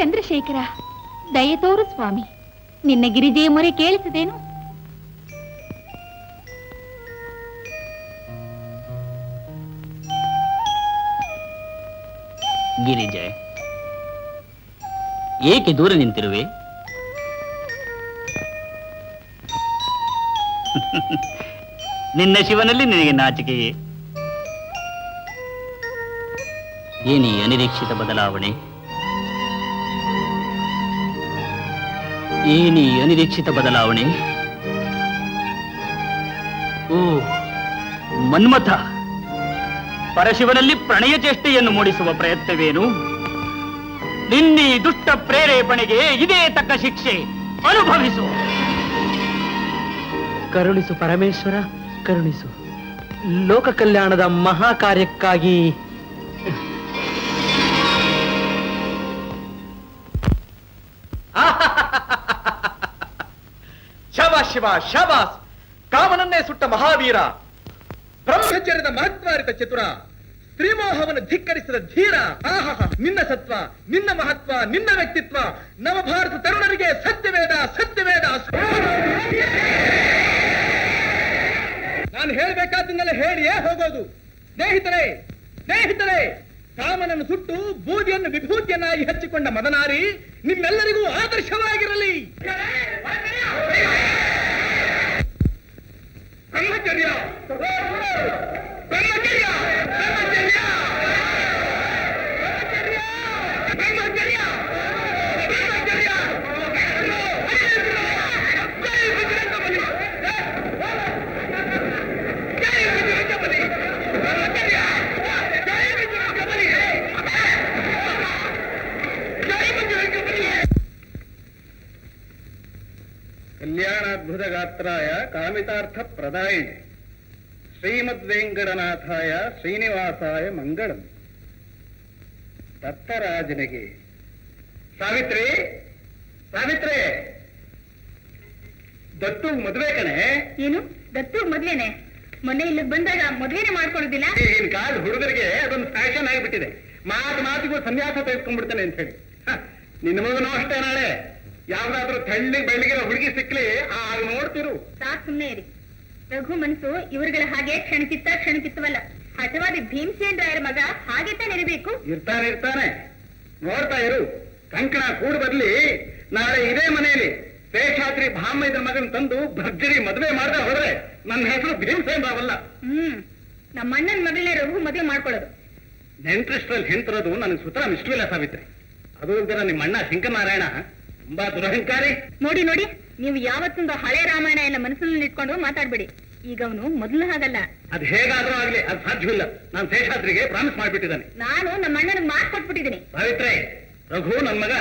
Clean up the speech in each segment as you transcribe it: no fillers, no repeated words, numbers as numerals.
ಚಂದ್ರಶೇಖರ, ದಯೆ ತೋರು ಸ್ವಾಮಿ. ನಿನ್ನ ಗಿರಿಜೆಯ ಮೊರೆ ಕೇಳಿಸದೇನು? ಗಿರಿಜೆ, ಏಕೆ ದೂರ ನಿಂತಿರುವೆ? ನಿನ್ನ ಶಿವನಲ್ಲಿ ನಿನಗೆ ನಾಚಿಕೆಯೇ? ಏನಿ ಅನಿರೀಕ್ಷಿತ ಬದಲಾವಣೆ? ಏನಿ ಅನಿರೀಕ್ಷಿತ ಬದಲಾವಣೆ? ಓ ಮನ್ಮಥ, ಪರಶಿವನಲ್ಲಿ ಪ್ರಣಯ ಚೇಷ್ಟೆಯನ್ನು ಮೂಡಿಸುವ ಪ್ರಯತ್ನವೇನು? ನಿನ್ನಿ ದುಷ್ಟ ಪ್ರೇರೇಪಣೆಗೆ ಇದೇ ತಕ್ಕ ಶಿಕ್ಷೆ. ಅನುಭವಿಸು. ಕರುಣಿಸು ಪರಮೇಶ್ವರ, ಕರುಣಿಸು. ಲೋಕ ಕಲ್ಯಾಣದ ಮಹಾ ಕಾರ್ಯಕ್ಕಾಗಿ ಶಾಬಾಸ್ ಶಿವ, ಶಾಬಾಸ್. ಕಾಮನನ್ನೇ ಸುಟ್ಟ ಮಹಾವೀರ, ಬ್ರಹ್ಮಚರ್ಯದ ಮಹತ್ವಾರಿತ ಚತುರ, ಸ್ತ್ರೀಮೋಹವನ್ನು ಧಿಕ್ಕರಿಸಿದ ಧೀರ. ನಿನ್ನ ಸತ್ವ, ನಿನ್ನ ಮಹತ್ವ, ನಿನ್ನ ವ್ಯಕ್ತಿತ್ವ ನವಭಾರತ ತರುಣರಿಗೆ ಸತ್ಯವೇದ, ಸತ್ಯವೇದ. ನಾನು ಹೇಳಬೇಕಾದ್ದನ್ನೆಲ್ಲ ಹೇಳಿಯೇ ಹೋಗೋದು. ಸ್ನೇಹಿತರೆ, ಸ್ನೇಹಿತರೆ, ಕಾಮನನ್ನು ಸುಟ್ಟು ಬೂದಿಯನ್ನು ವಿಭೂತಿಯನ್ನಾಗಿ ಹಚ್ಚಿಕೊಂಡ ಮದನಾರಿ ನಿಮ್ಮೆಲ್ಲರಿಗೂ ಆದರ್ಶವಾಗಿರಲಿ. ಬ್ರಹ್ಮಚರ್ಯ, ಬ್ರಹ್ಮಚರ್ಯ, ಬ್ರಹ್ಮಚರ್ಯ, ಬ್ರಹ್ಮಚರ್ಯ, ಬ್ರಹ್ಮಚರ್ಯ, ಬ್ರಹ್ಮಚರ್ಯ. ಕಲ್ಯಾಣಾದ್ಭುತ ಗಾತ್ರಾಯ ಕಾಮಿತಾರ್ಥ ಪ್ರದಾಯಿನಿ ಶ್ರೀಮದ್ವೆಂಕಟನಾಥಾಯ ಶ್ರೀನಿವಾಸಾಯ ಮಂಗಳಂ. ದತ್ತರಾಜನಿಗೆ ಸಾವಿತ್ರಿ, ಸಾವಿತ್ರಿ, ದತ್ತು ಮದುವೆ ಕಣೆ. ಏನು ದತ್ತು ಮದ್ವೆನೆ? ಮೊನ್ನೆ ಇಲ್ಲಿಗೆ ಬಂದಾಗ ಮದ್ವೆನೆ ಮಾಡ್ಕೊಳ್ಳೋದಿಲ್ಲ? ಈಗಿನ ಕಾಲದ ಹುಡುಗರಿಗೆ ಅದೊಂದು ಫ್ಯಾಷನ್ ಆಗಿಬಿಟ್ಟಿದೆ. ಮಾತಿಗೂ ಸನ್ಯಾಸ ತೆಗೆದುಕೊಂಡ್ಬಿಡ್ತಾನೆ ಅಂತ ಹೇಳಿ. ನಿನ್ನ ಮಗನೂ ಅಷ್ಟೇ. ನಾಳೆ ಯಾವ್ದಾದ್ರೂ ತಳ್ಳಿ ಬೆಳಗಿರೋ ಹುಡುಗಿ ಸಿಕ್ಲಿ ಆಗ ನೋಡ್ತಿರು. ಸಾಕು, ಸುಮ್ಮನೆ ಇರಿ. ರಘು ಮನಸ್ಸು ಇವರುಗಳ ಹಾಗೆ ಕ್ಷಣಚಿತ್ತವಲ್ಲ. ಹಠವಾದಿ ಭೀಮಸೇನ್ ರಾಯರ ಮಗ ಹಾಗೆ ತಾನೇ ಇರಬೇಕು. ಇರ್ತಾನೆ ಇರ್ತಾನೆ, ನೋಡ್ತಾ ಇರು. ಕಂಕಣ ಕೂಡು ಬರ್ಲಿ. ನಾಳೆ ಇದೇ ಮನೆಯಲ್ಲಿ ಶೇಷಾದ್ರಿ ಭಾಮ ಇದ್ರ ಮಗನ್ ತಂದು ಭರ್ಜರಿ ಮದುವೆ ಮಾಡ್ದೆ ಹೋದ್ರೆ ನನ್ನ ಹೆಸರು ಭೀಮಸೇನ್ ರಾವಲ್ಲ. ನಮ್ಮ ಅಣ್ಣನ ಮಗಳನ್ನೇ ರಘು ಮದುವೆ ಮಾಡ್ಕೊಳ್ಳೋದು. ನೆಂಟ್ರಿಸ್ಟ್ರಲ್ಲಿ ಹೆಂತರೋದು ನನಗೆ ಸುತರಾಂ ಇಷ್ಟವಿಲ್ಲ ಸಾವಿತ್ರಿ. ಅದು ಇಲ್ದಿರ ನಿಮ್ಮ ಅಣ್ಣ ಶಂಕರನಾರಾಯಣ ತುಂಬಾ ದುರಹಂಕಾರಿ. ನೋಡಿ ನೋಡಿ, ನೀವು ಯಾವತ್ತೊಂದು ಹಳೆ ರಾಮಾಯಣ ಎಲ್ಲ ಮನಸ್ಸಿನಲ್ಲಿ ಇಟ್ಕೊಂಡು ಮಾತಾಡ್ಬೇಡಿ. ಈಗ ಅವನು ಮೊದಲು ಹಾಗಲ್ಲ. ಅದು ಹೇಗಾದ್ರೂ ಆಗ್ಲಿ, ಅದು ಸಾಧ್ಯವಿಲ್ಲ. ನಾನು ಶೇಷಾದ್ರಿಗೆ ಪ್ರಾಮಿಸ್ ಮಾಡ್ಬಿಟ್ಟಿದ್ದಾನೆ. ನಾನು ನಮ್ಮ ಅಣ್ಣನಿಗೆ ಮಾತು ಕೊಟ್ಬಿಟ್ಟಿದ್ದೀನಿ. ಸಾವಿತ್ರಿ, ರಘು ನನ್ ಮಗ,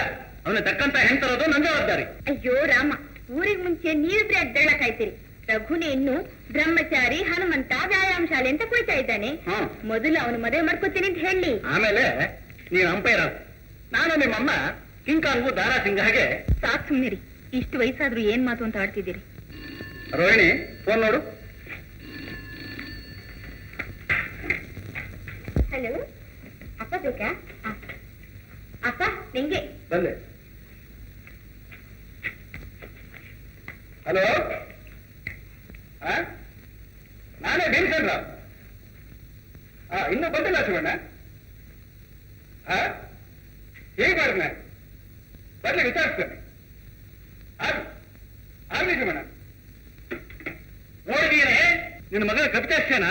ಅವನ ತಕ್ಕಂತ ಹೆಂತರೋದು ನನ್ನ ಜವಾಬ್ದಾರಿ. ಅಯ್ಯೋ ರಾಮ, ಊರಿಗೆ ಮುಂಚೆ ನೀವಿಬ್ರೆ ಅಡ್ಡಾಳ ಕಾಯ್ತೀರಿ. ರಘುನೇ ಇನ್ನು ಬ್ರಹ್ಮಚಾರಿ, ಹನುಮಂತ, ವ್ಯಾಯಾಮ ಶಾಲೆ ಅಂತ ಕುಳಿತಾ ಇದ್ದಾನೆ. ಮೊದಲು ಅವನು ಮದುವೆ ಮಾಡ್ಕೊತೀನಿ ಅಂತ ಹೇಳಿ, ಆಮೇಲೆ ನೀನು ಅಂಪೈರ್. ನಾನು ನಿಮ್ಮಮ್ಮ ಕಿಂಕಾಂಗು ದಾರಾ ಸಿಂಗ್ ಹಾಗೆ. ಸಾಕು ಸುಮ್ನಿರಿ. ಇಷ್ಟು ವಯಸ್ಸಾದ್ರೂ ಏನ್ ಮಾತು ಅಂತ ಆಡ್ತಿದ್ದೀರಿ. ರೋಹಿಣಿ, ಫೋನ್ ನೋಡು. ಹಲೋ, ಅಪ್ಪ ಬೇಕಾ? ಅಪ್ಪ ನಿಂಗೆ ಬಂದೆ. ಹಲೋ, ನಾನೇ ಭೀಮಸೇನ್ ರಾವ್. ಇನ್ನೂ ಬಂದಿಲ್ಲ ಶಿವಣ್ಣ. ಹೇಗೆ ಮಾಡಿದ್ನ? ಬರ್ಲಿ, ವಿಚಾರಿಸ್ತೇನೆ. ಆಗ್ಲಿ ಶಿವಣ್ಣ. ನೋಡಿದೀನೇ ನಿನ್ನ ಮಗಳ ಕಪಿತಾಕ್ಷನ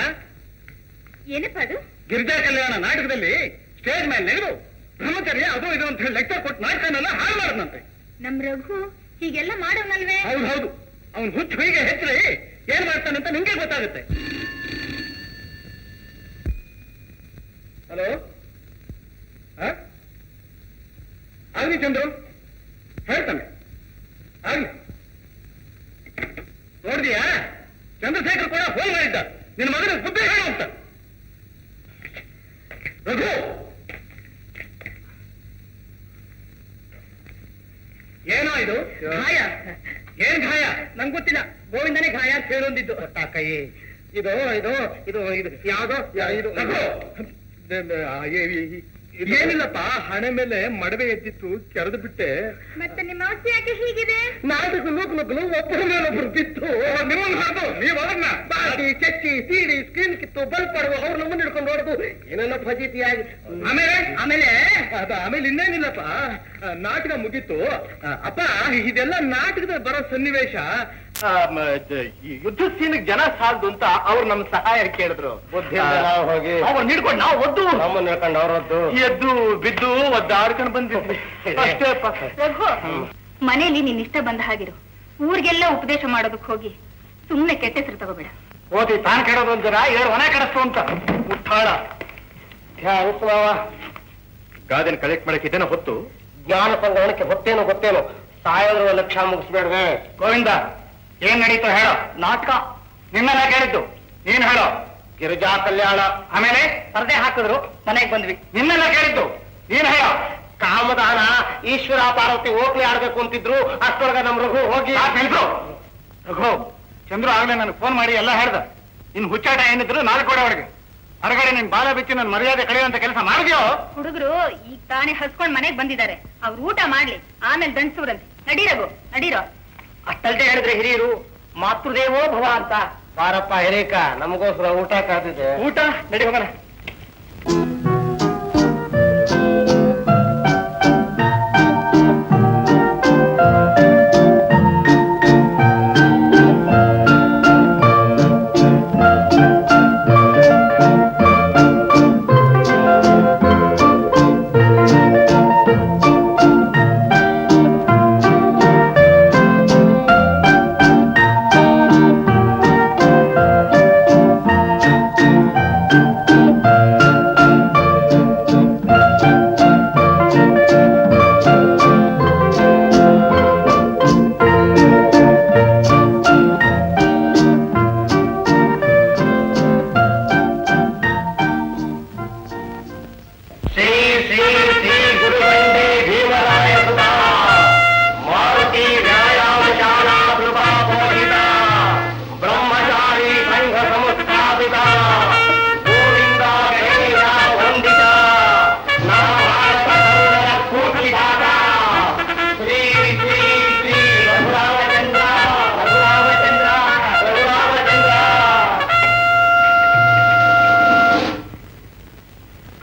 ಏನಪ್ಪ ಅದು? ಗಿರಿಜಾ ಕಲ್ಯಾಣ ನಾಟಕದಲ್ಲಿ ಸ್ಟೇಜ್ ಮೇಲೆ ನೆಗೆದು ಬ್ರಹ್ಮಚರ್ಯ ಅದು ಇದು ಅಂತ ಹೇಳಿ ಲೆಕ್ಚರ್ ಕೊಟ್ಟು ನಾಟಕನೆಲ್ಲ ಹಾಳು ಮಾಡದಂತೆ. ನಮ್ ರಘು ಹೀಗೆಲ್ಲ ಮಾಡೋನಲ್ವೇ? ಹೌದು ಹೌದು, ಅವನು ಹುಚ್ಚು ಹೀಗೆ ಹೆಚ್ಚಿ ಏನ್ ಮಾಡ್ತಾನಂತ ನಿಂಗೆ ಗೊತ್ತಾಗುತ್ತೆ. ಹಲೋ, ಆಗ್ಲಿ ಚಂದ್ರು, ಹೇಳ್ತಾನೆ. ಆಗ್ಲಿ. ನೋಡಿದೀಯಾ, ಚಂದ್ರಶೇಖರ್ ಕೂಡ ಫೋನ್ ಮಾಡಿದ್ದ ನಿನ್ನ ಮಗನ ಬುದ್ಧಿ ಹೇಳು ಅಂತ. ರಘು, ಏನೋ ಇದು ಗಾಯ? ಏನ್ ಗಾಯ? ನಂಗೆ ಗೊತ್ತಿಲ್ಲ. ಗೋವಿಂದನೇ ಗಾಯ ಅಂತ ಹೇಳೊಂದಿದ್ದು. ಕೈ ಇದು ಇದು ಇದು ಇದು ಯಾವ್ದೋ ಇದು ಏನಿಲ್ಲಪ್ಪ, ಹಣೆ ಮೇಲೆ ಮಡವೆ ಎದ್ದಿತ್ತು, ಕೆರೆದು ಬಿಟ್ಟೆ. ಮತ್ತೆ ನಿಮ್ಮ ಅವಸ್ಥೆ ಯಾಕೆ ಹೀಗಿದೆ? ನಾಟಕ ನುಗ್ಲು ಒಬ್ಬರ ಮೇಲೆ ಒಬ್ಬರು ಬಿತ್ತು. ನಿಮ್ಮನ್ನು ಹಾದು ನೀವು ಅವ್ರನ್ನ ಬಾಡಿ ಚಚ್ಚಿ ಸೀಡಿ ಸ್ಕ್ರೀನ್ ಕಿತ್ತು ಬಲ್ಪ್ ಮಾಡುವ ಅವ್ರನ್ನ ಮುಂದೆ ಹಿಡ್ಕೊಂಡು ನೋಡುದು ಏನೆಲ್ಲ ಫಜೀತಿಯಾಗಿ. ಆಮೇಲೆ ಆಮೇಲೆ ಇನ್ನೇನಿಲ್ಲಪ್ಪ, ನಾಟಕ ಮುಗೀತು. ಅಪ್ಪ, ಇದೆಲ್ಲ ನಾಟಕದ ಬರೋ ಸನ್ನಿವೇಶ. ಯುದ್ಧ ಸೀನಿಗೆ ಜನ ಸಾಲದು ಅಂತ ಅವ್ರು ನಮ್ಮ ಸಹಾಯ ಕೇಳಿದ್ರು. ಹೋಗಿ ಅವ್ರು ನಿಡ್ಕೊಂಡು ನಾವು ಒದ್ದು ನಮ್ಮನ್ನ ಹೇಳ್ಕೊಂಡು ಅವ್ರದ್ದು ಎದ್ದು ಬಿದ್ದು ಒದ್ದಾಡ್ಕೊಂಡು ಬಂದಿದ್ವಿ ಅಷ್ಟೇ. ರಘು, ಮನೇಲಿ ನಿನ್ ಇಷ್ಟ ಬಂದ ಹಾಗಿರು. ಊರಿಗೆಲ್ಲ ಉಪದೇಶ ಮಾಡೋದಕ್ಕೆ ಹೋಗಿ ಸುಮ್ನೆ ಕೆಟ್ಟ ಹೆಸರು ತಗೋಬೇಡ. ಓದಿ ತಾನು ಕೆಡೋದು ಒಂದರ 2 ಒಣ ಕೆಡಸ್ತು ಅಂತ ಮುಟ್ಟಾಳ. ಗಾದಿನ ಕಲೆಕ್ಟ್ ಮಾಡಕ್ಕೆ ಇದೇನೋ ಹೊತ್ತು, ಜ್ಞಾನ ಸಂಗ್ರಹಣಕ್ಕೆ ಹೊತ್ತೇನೋ ಗೊತ್ತೇನೋ. ಸಾಯೋದ್ರ ಲಕ್ಷ ಮುಗಿಸ್ಬೇಡ್ವೆ. ಗೋವಿಂದ, ಏನ್ ನಡೀತು ಹೇಳೋ? ನಾಟಕ ನಿನ್ನೆಲ್ಲ ಕೇಳಿದ್ದು, ನೀನ್ ಹೇಳೋ. ಗಿರಿಜಾ ಕಲ್ಯಾಣ, ಆಮೇಲೆ ಸ್ಪರ್ಧೆ ಹಾಕಿದ್ರು, ಮನೆಗೆ ಬಂದ್ವಿ. ನಿನ್ನೆಲ್ಲ ಕೇಳಿದ್ದು, ನೀನ್ ಹೇಳೋ. ಕಾಮದಾನ, ಈಶ್ವರ ಪಾರ್ವತಿ ಹೋಗ್ಲಿ ಆಡ್ಬೇಕು ಅಂತಿದ್ರು. ಅಷ್ಟೊಳಗ ನಮ್ ರಘು ಹೋಗಿ ರಘು ಚಂದ್ರು ಆಗ್ಲೇ ನನಗೆ ಫೋನ್ ಮಾಡಿ ಎಲ್ಲ ಹೇಳ್ದ. ಇನ್ ಹುಚ್ಚಾಟ ಏನಿದ್ರು 4 ಗೋಡೆ ಒಳಗೆ ಹೊರಗಡೆ ನಿನ್ ಬಾಲ ಬಿಚ್ಚಿ ನನ್ನ ಮರ್ಯಾದೆ ಕಳೆಯುವಂತ ಕೆಲಸ ಮಾಡಿದ್ಯೋ? ಹುಡುಗರು ಈಗ ತಾನೇ ಹಸ್ಕೊಂಡ್ ಮನೆಗ್ ಬಂದಿದ್ದಾರೆ. ಅವ್ರು ಊಟ ಮಾಡ್ಲಿ, ಆಮೇಲೆ ದಂಡ್ಸೂರಂತೆ. ನಡೀರಗು, ನಡೀರೋ. ಅಷ್ಟಲ್ದೆ ಹೇಳಿದ್ರೆ ಹಿರಿಯರು ಮಾತೃದೇವೋ ಭವ ಅಂತ. ಬಾರಪ್ಪ ಹಿರೇಕ, ನಮಗೋಸ್ಕರ ಊಟ ಕಾದಿದೆ. ಊಟ ನಡಿ ಹೋಗೋಣ.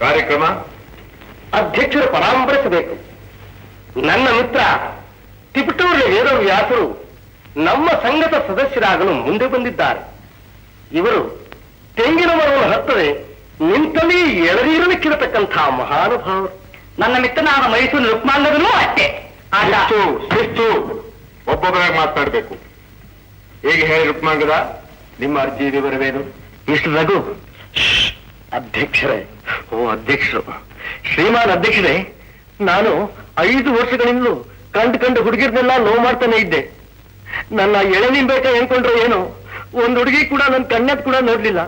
ಕಾರ್ಯಕ್ರಮ ಅಧ್ಯಕ್ಷರು ಪರಾಮರ್ಶಿಸಬೇಕು. ನನ್ನ ಮಿತ್ರ ತಿಪಟೂರಿನ ವೇದವ್ಯಾಸರು ನಮ್ಮ ಸಂಘದ ಸದಸ್ಯರಾಗಲು ಮುಂದೆ ಬಂದಿದ್ದಾರೆ. ಇವರು ತೆಂಗಿನ ಮರವನ್ನು ಹತ್ತದೆ ನಿಂತಲ್ಲಿ ಎಳನೀರಲಿಕ್ಕಿರತಕ್ಕಂಥ ಮಹಾನುಭಾವರು. ನನ್ನ ಮಿತ್ರನಾದ ಮೈಸೂರು ರುಕ್ಮಾಂಗದೂ ಅಷ್ಟೇ. ಶಿಸ್ತು, ಒಬ್ಬೊಬ್ಬರಾಗಿ ಮಾತನಾಡಬೇಕು. ಹೇಗೆ ಹೇಳಿ ರುಕ್ಮಾಂಗದ, ನಿಮ್ಮ ಅರ್ಜಿ ವಿವರವೇನು? ಇಷ್ಟು ರಘು. ಅಧ್ಯಕ್ಷರೇ. ಓ ಅಧ್ಯಕ್ಷರು. ಶ್ರೀಮಾನ್ ಅಧ್ಯಕ್ಷರೇ, ನಾನು 5 ವರ್ಷಗಳಿಂದಲೂ ಕಂಡು ಹುಡುಗಿರ್ನೆಲ್ಲ ನೋವು ಮಾಡ್ತಾನೆ ಇದ್ದೆ. ನನ್ನ ಎಳೆನೀನ್ ಬೇಕಾ ಏನ್ಕೊಂಡ್ರೆ ಏನೋ, ಒಂದು ಹುಡುಗಿ ಕೂಡ ನನ್ನ ಕಣ್ಣದ್ ಕೂಡ ನೋಡ್ಲಿಲ್ಲ.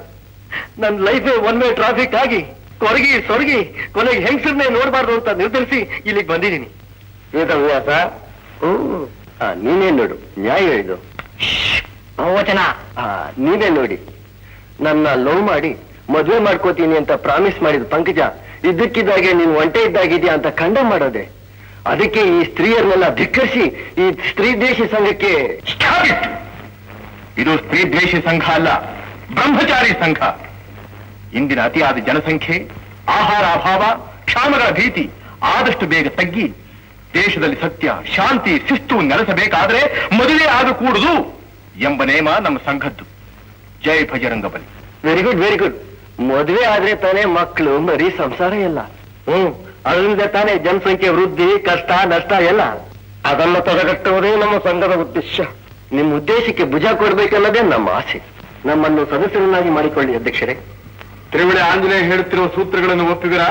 ನನ್ನ ಲೈಫ್ ಒನ್ ವೇ ಟ್ರಾಫಿಕ್ ಆಗಿ ಕೊರಗಿ ಸೊರಗಿ ಕೊನೆಗೆ ಹೆಂಗಸರನ್ನೇ ನೋಡ್ಬಾರ್ದು ಅಂತ ನಿರ್ಧರಿಸಿ ಇಲ್ಲಿಗೆ ಬಂದಿದ್ದೀನಿ. ವೇದವ್ಯಾಸ, ನೀನೇ ನೋಡು, ನ್ಯಾಯ ಹೇಳಿದು ವಚನ. ನೀನೇ ನೋಡಿ, ನನ್ನ ಲವ್ ಮಾಡಿ ಮದುವೆ ಮಾಡ್ಕೋತೀನಿ ಅಂತ ಪ್ರಾಮಿಸ್ ಮಾಡಿದ ಪಂಕಜ ಇದ್ದಕ್ಕಿದ್ದಾಗೆ ನೀನು ಒಂಟೆ ಇದ್ದಾಗಿದ್ಯಾ ಅಂತ ಖಂಡನೆ ಮಾಡೋದೆ. ಅದಕ್ಕೆ ಈ ಸ್ತ್ರೀಯರನ್ನೆಲ್ಲ ಧಿಕ್ಕರಿಸಿ ಈ ಸ್ತ್ರೀ ದ್ವೇಷಿ ಸಂಘಕ್ಕೆ. ಇದು ಸ್ತ್ರೀ ದ್ವೇಷಿ ಸಂಘ ಅಲ್ಲ, ಬ್ರಹ್ಮಚಾರಿ ಸಂಘ. ಇಂದಿನ ಅತಿಯಾದ ಜನಸಂಖ್ಯೆ, ಆಹಾರ ಅಭಾವ, ಕ್ಷಾಮಗಳ ಭೀತಿ ಆದಷ್ಟು ಬೇಗ ತಗ್ಗಿ ದೇಶದಲ್ಲಿ ಸತ್ಯ, ಶಾಂತಿ, ಶಿಸ್ತು ನೆಲೆಸಬೇಕಾದ್ರೆ ಮದುವೆ ಆಗ ಕೂಡುದು ಎಂಬ ನೇಮ ನಮ್ಮ ಸಂಘದ್ದು. ಜೈ Bajrangbali. Very good, very good. ಮದುವೆ ಆದ್ರೆ ತಾನೇ ಮಕ್ಕಳು ಮರಿ ಸಂಸಾರ ಎಲ್ಲ. ಅದರಿಂದ ತಾನೇ ಜನಸಂಖ್ಯೆ ವೃದ್ಧಿ, ಕಷ್ಟ ನಷ್ಟ ಎಲ್ಲ. ಅದನ್ನು ತಡೆಗಟ್ಟುವುದೇ ನಮ್ಮ ಸಂಘದ ಉದ್ದೇಶ. ನಿಮ್ಮ ಉದ್ದೇಶಕ್ಕೆ ಭುಜ ಕೊಡ್ಬೇಕನ್ನೋದೇ ನಮ್ಮ ಆಸೆ. ನಮ್ಮನ್ನು ಸದಸ್ಯರನ್ನಾಗಿ ಮಾಡಿಕೊಳ್ಳಿ ಅಧ್ಯಕ್ಷರೇ. ತಿರುವಳಿ ಆಂಜನೇಯ ಹೇಳುತ್ತಿರುವ ಸೂತ್ರಗಳನ್ನು ಒಪ್ಪಿದಿರಾ?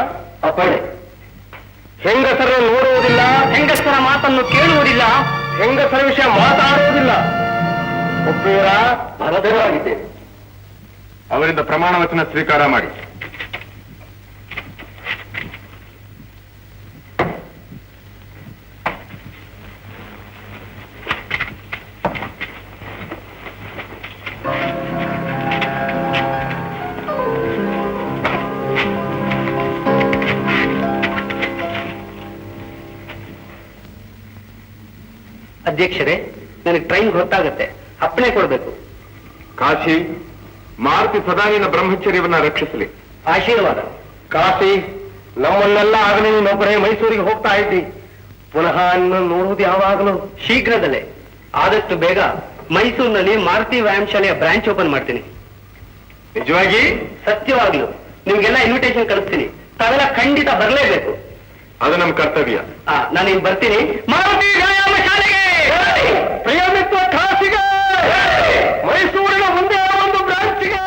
ಅಪ್ಪಣೆ. ಹೆಂಗಸರ ನೋಡುವುದಿಲ್ಲ, ಹೆಂಗಸರ ಮಾತನ್ನು ಕೇಳುವುದಿಲ್ಲ, ಹೆಂಗಸರ ವಿಷಯ ಮಾತಾಡುವುದಿಲ್ಲ. ಒಪ್ಪಿದರಾ? ಬಲಧರವಾಗಿದ್ದೇನೆ. ಅವರಿಂದ ಪ್ರಮಾಣ ವಚನ ಸ್ವೀಕಾರ ಮಾಡಿ. ಅಧ್ಯಕ್ಷರೇ, ನನಗೆ ಟ್ರೈನ್ ಗೊತ್ತಾಗತ್ತೆ, ಅಪ್ಪಣೆ ಕೊಡ್ಬೇಕು. ಕಾಶಿ, ಮಾರುತಿ ಸದಾನಿನ ಬ್ರಹ್ಮಚರ್ಯವನ್ನ ರಕ್ಷಿಸಲಿ. ಆಶೀರ್ವಾದ. ಕಾಶಿ, ನಮ್ಮನ್ನೆಲ್ಲ ಆಗಲೇ ನೀನೊಬ್ಬರೇ ಮೈಸೂರಿಗೆ ಹೋಗ್ತಾ ಇದ್ದಿ. ಪುನಃ ನೋಡುವುದು ಯಾವಾಗಲೂ ಶೀಘ್ರದಲ್ಲೇ. ಆದಷ್ಟು ಬೇಗ ಮೈಸೂರಿನಲ್ಲಿ ಮಾರುತಿ ವ್ಯಾಯಾಮ ಶಾಲೆಯ ಬ್ರಾಂಚ್ ಓಪನ್ ಮಾಡ್ತೀನಿ. ನಿಜವಾಗಿ? ಸತ್ಯವಾಗ್ಲು ನಿಮ್ಗೆಲ್ಲ ಇನ್ವಿಟೇಷನ್ ಕಳಿಸ್ತೀನಿ. ತಾವೆಲ್ಲ ಖಂಡಿತ ಬರಲೇಬೇಕು. ಅದು ನಮ್ಮ ಕರ್ತವ್ಯ. ನಾನು ಇಲ್ಲಿ ಬರ್ತೀನಿ. ಮಾರುತಿ ವ್ಯಾಯಾಮ ಶಾಲೆಗೆ ಪ್ರಿಯಮಿತ್ರ ಕಾಶಿಗೆ, ಮೈಸೂರಿನ ಮುಂದೆ ಒಂದು ಬ್ರಾಂಚ್ಗೆ.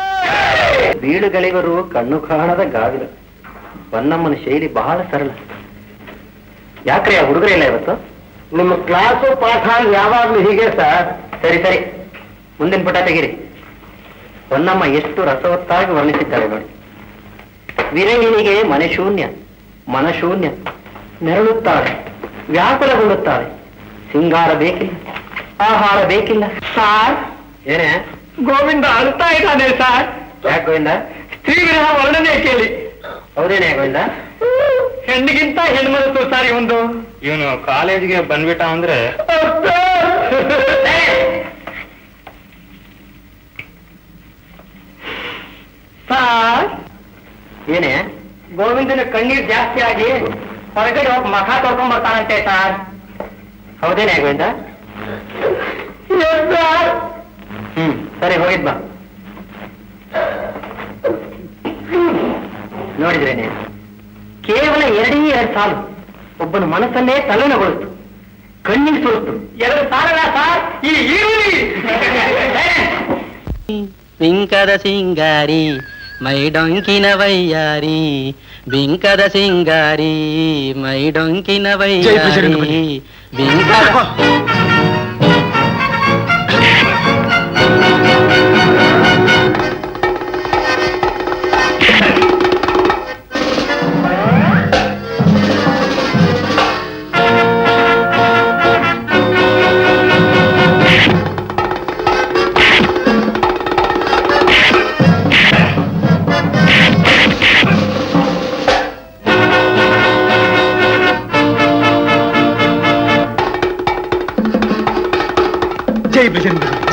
ಬೀಳುಗಳಿವರು ಕಣ್ಣು ಕಾಣದ ಗಾವಿಲು. ಹೊನ್ನಮ್ಮನ ಶೈಲಿ ಬಹಳ ಸರಳ. ಯಾಕ್ರೆ ಆ ಹುಡುಗರೇ ಇಲ್ಲ ಇವತ್ತು? ನಿಮ್ಮ ಕ್ಲಾಸು ಪಾಠ ಯಾವಾಗ್ಲೂ ಹೀಗೆ ಸರ್. ಸರಿ ಸರಿ, ಮುಂದಿನ ಪುಟ ತೆಗಿರಿ. ಹೊನ್ನಮ್ಮ ಎಷ್ಟು ರಸವತ್ತಾಗಿ ವರ್ಣಿಸಿದ್ದಾರೆ ನೋಡಿ. ವಿರಹಿಣಿಗೆ ಮನಶೂನ್ಯ ನೆರಳುತ್ತಾಳೆ, ವ್ಯಾಕುಲಗೊಳ್ಳುತ್ತಾಳೆ. ಸಿಂಗಾರ ಬೇಕಿಲ್ಲ, ಆಹಾರ ಬೇಕಿಲ್ಲ. ಸಾರ್ ಏನೇ ಗೋವಿಂದ ಅಳ್ತಾ ಇದ್ದಾನೆ ಸಾರ್. ಯಾಕೆ ಗೋವಿಂದ? ಸ್ತ್ರೀ ವಿರಹ ವರ್ಣನೆ ಕೇಳಿ. ಹೌದೇನೆ ಗೋವಿಂದ? ಹೆಣ್ಣಿಗಿಂತ ಹೆಣ್ಮನಸ್ಸು ಸಾರಿ ಒಂದು. ಇವನು ಕಾಲೇಜಿಗೆ ಬಂದ್ಬಿಟ್ಟ ಅಂದ್ರೆ ಸಾರ್. ಏನೇ ಗೋವಿಂದನ ಕಣ್ಣೀರ್ ಜಾಸ್ತಿ ಆಗಿ ಹೊರಗಡೆ ಹೋಗಿ ಮಖ ತೊಳ್ಕೊಂಡ್ ಬರ್ತಾನಂತೆ ಸಾರ್. ಹೌದೇನೆ ಗೋವಿಂದ? ಸರಿ ಹೋಗಿದ್ ಬಾ. ನೋಡಿದ್ರೇನೆ, ಕೇವಲ 2 ಸಾಲು ಒಬ್ಬನ ಮನಸ್ಸನ್ನೇ ತಲ್ಲಣಗೊಳಿಸ್ತು, ಕಣ್ಣಿಗೆ ಸುರಿಸ್ತು. 2 ಸಾಲಲ್ಲ ಸಾರ್, ಈ ಈರುಳ್ಳಿ. ಬಿಂಕದ ಸಿಂಗಾರಿ ಮೈಡೊಂಕಿನ ವಯ್ಯಾರಿ, ಬಿಂಕದ ಸಿಂಗಾರಿ ಮೈಡೊಂಕಿನ ವಯ್ಯಾರಿ, ಬಿಂಕದ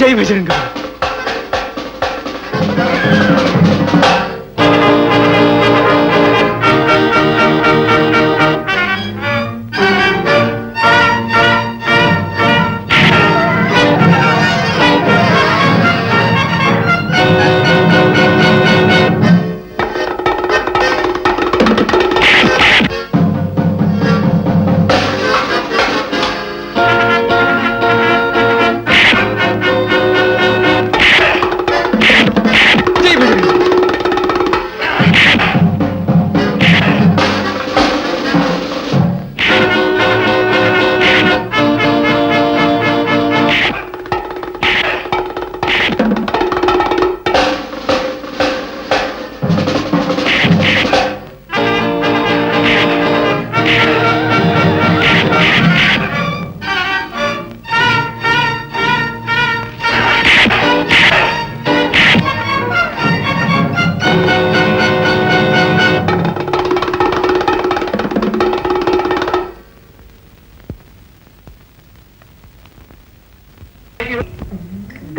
ಜೈ ಬಜರಂಗ.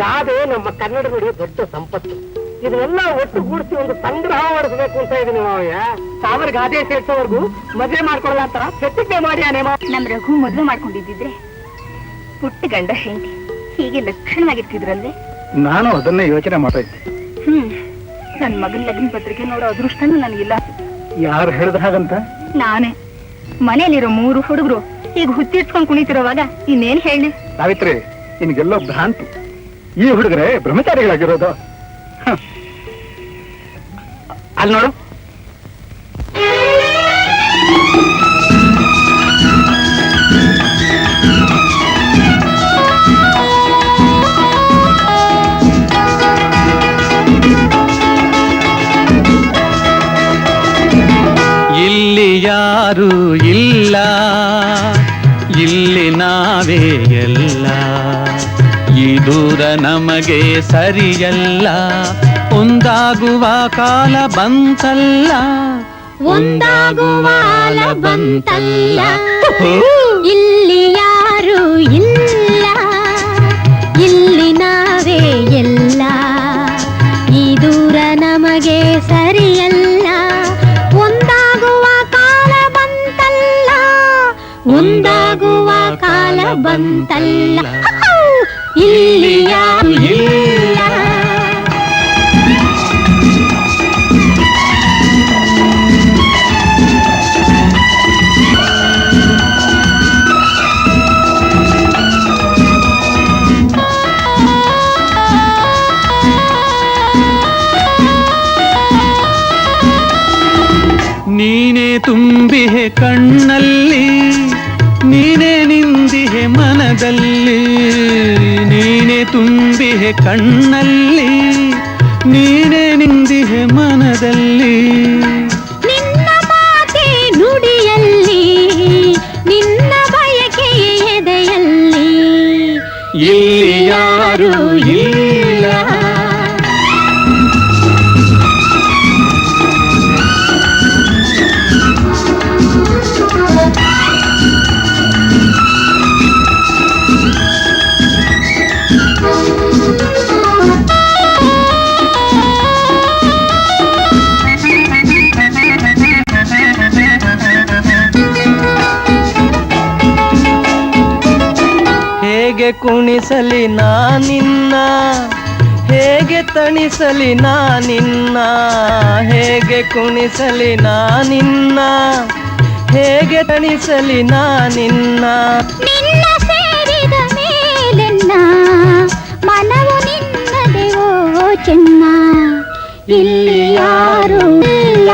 ಗಾದೆ ನಮ್ಮ ಕನ್ನಡ ನುಡಿಯ ದೊಡ್ಡ ಸಂಪತ್ತು. ಇದನ್ನೆಲ್ಲ ಒಟ್ಟುಗೂಡಿಸಿ ಒಂದು ಸಂಗ್ರಹ ಮಾಡಿಸಬೇಕು ಅಂತ ಇದೀನಿ ಮಾವಯ್ಯ. ಸಾವಿರ ಗಾದೆ ಸೇರ್ಸೋವರೆಗೂ ಮದುವೆ ಮಾಡ್ಕೊಳ್ಳಲ್ಲ ಅಂತಾರ ಪ್ರತಿಜ್ಞೆ ಮಾಡಿ ನೇಮ. ನಮ್ ರಘು ಮದುವೆ ಮಾಡ್ಕೊಂಡಿದ್ದಿದ್ರೆ ಪುಟ್ಟ ಗಂಡ ಹೆಂಡತಿ ಹೀಗೆ ಲಕ್ಷಣವಾಗಿರ್ತಿದ್ರಲ್ವೇ? ನಾನು ಅದನ್ನೇ ಯೋಚನೆ ಮಾಡ್ತಾ ಇದ್ದೆ. ನನ್ ಮಗನ್ ಲಗ್ನ ಪತ್ರಿಕೆ ನೋಡೋ ಅದೃಷ್ಟನೂ ನನಗಿಲ್ಲ. ಯಾರು ಹೇಳಿದ ಹಾಗಂತ? ನಾನೇ. ಮನೇಲಿರೋ 3 ಹುಡುಗರು ಈಗ ಹುತ್ತಿಡ್ಸ್ಕೊಂಡ್ ಕುಣಿತಿರೋವಾಗ ಇನ್ನೇನ್ ಹೇಳಿ? ಸಾವಿತ್ರಿ, ನಿನಗೆಲ್ಲೋ ಭ್ರಾಂತಿ. ಈ ಹುಡುಗರೇ ಬ್ರಹ್ಮಚಾರಿಗಳಾಗಿರೋದು. ಅಲ್ಲಿ ನೋಡು, ಇಲ್ಲಿ ಯಾರು ಇಲ್ಲ, ಇಲ್ಲಿ ನಾವೇ ಎಲ್ಲ, ಈ ದೂರ ನಮಗೆ ಸರಿಯಲ್ಲ, ಒಂದಾಗುವ ಕಾಲ ಬಂತಲ್ಲ, ಒಂದಾಗುವ ಕಾಲ ಬಂತಲ್ಲ, ಇಲ್ಲಿ ಯಾರು ಇಲ್ಲ, ಬಂತಲ್ಲ ಇಲ್ಲಿ ಯಾರು ಇಲ್ಲ. ನೀನೇ ತುಂಬಿಹೆ ಕಣ್ಣಲ್ಲಿ, ನೀನೇ ನಿಂದಿಹೆ ಮನದಲ್ಲಿ, ನೀನೇ ತುಂಬಿಹೆ ಕಣ್ಣಲ್ಲಿ, ನೀನೇ ನಿಂದಿಹೆ ಮನದಲ್ಲಿ. ನಿನ್ನ ಮಾತೆ ನುಡಿಯಲ್ಲಿ, ನಿನ್ನ ಬಯಕೆ ಎದೆಯಲ್ಲಿ, ಇಲ್ಲಿ ಯಾರು ಇಲ್ಲ. ಹೇಗೆ ಕುಣಿಸಲಿ ನಾನಿನ್ನ, ಹೇಗೆ ತಣಿಸಲಿ ನಾನಿನ್ನ, ಹೇಗೆ ಕುಣಿಸಲಿ ನಾನಿನ್ನ, ಹೇಗೆ ತಣಿಸಲಿ ನಾನಿನ್ನ. ನಿನ್ನ ಸೇರಿದ ಮೇಲೆನ್ನ ಮನವು ನಿನ್ನದೆ ಓ ಚೆನ್ನ, ಇಲ್ಲಿ ಯಾರು ಇಲ್ಲ.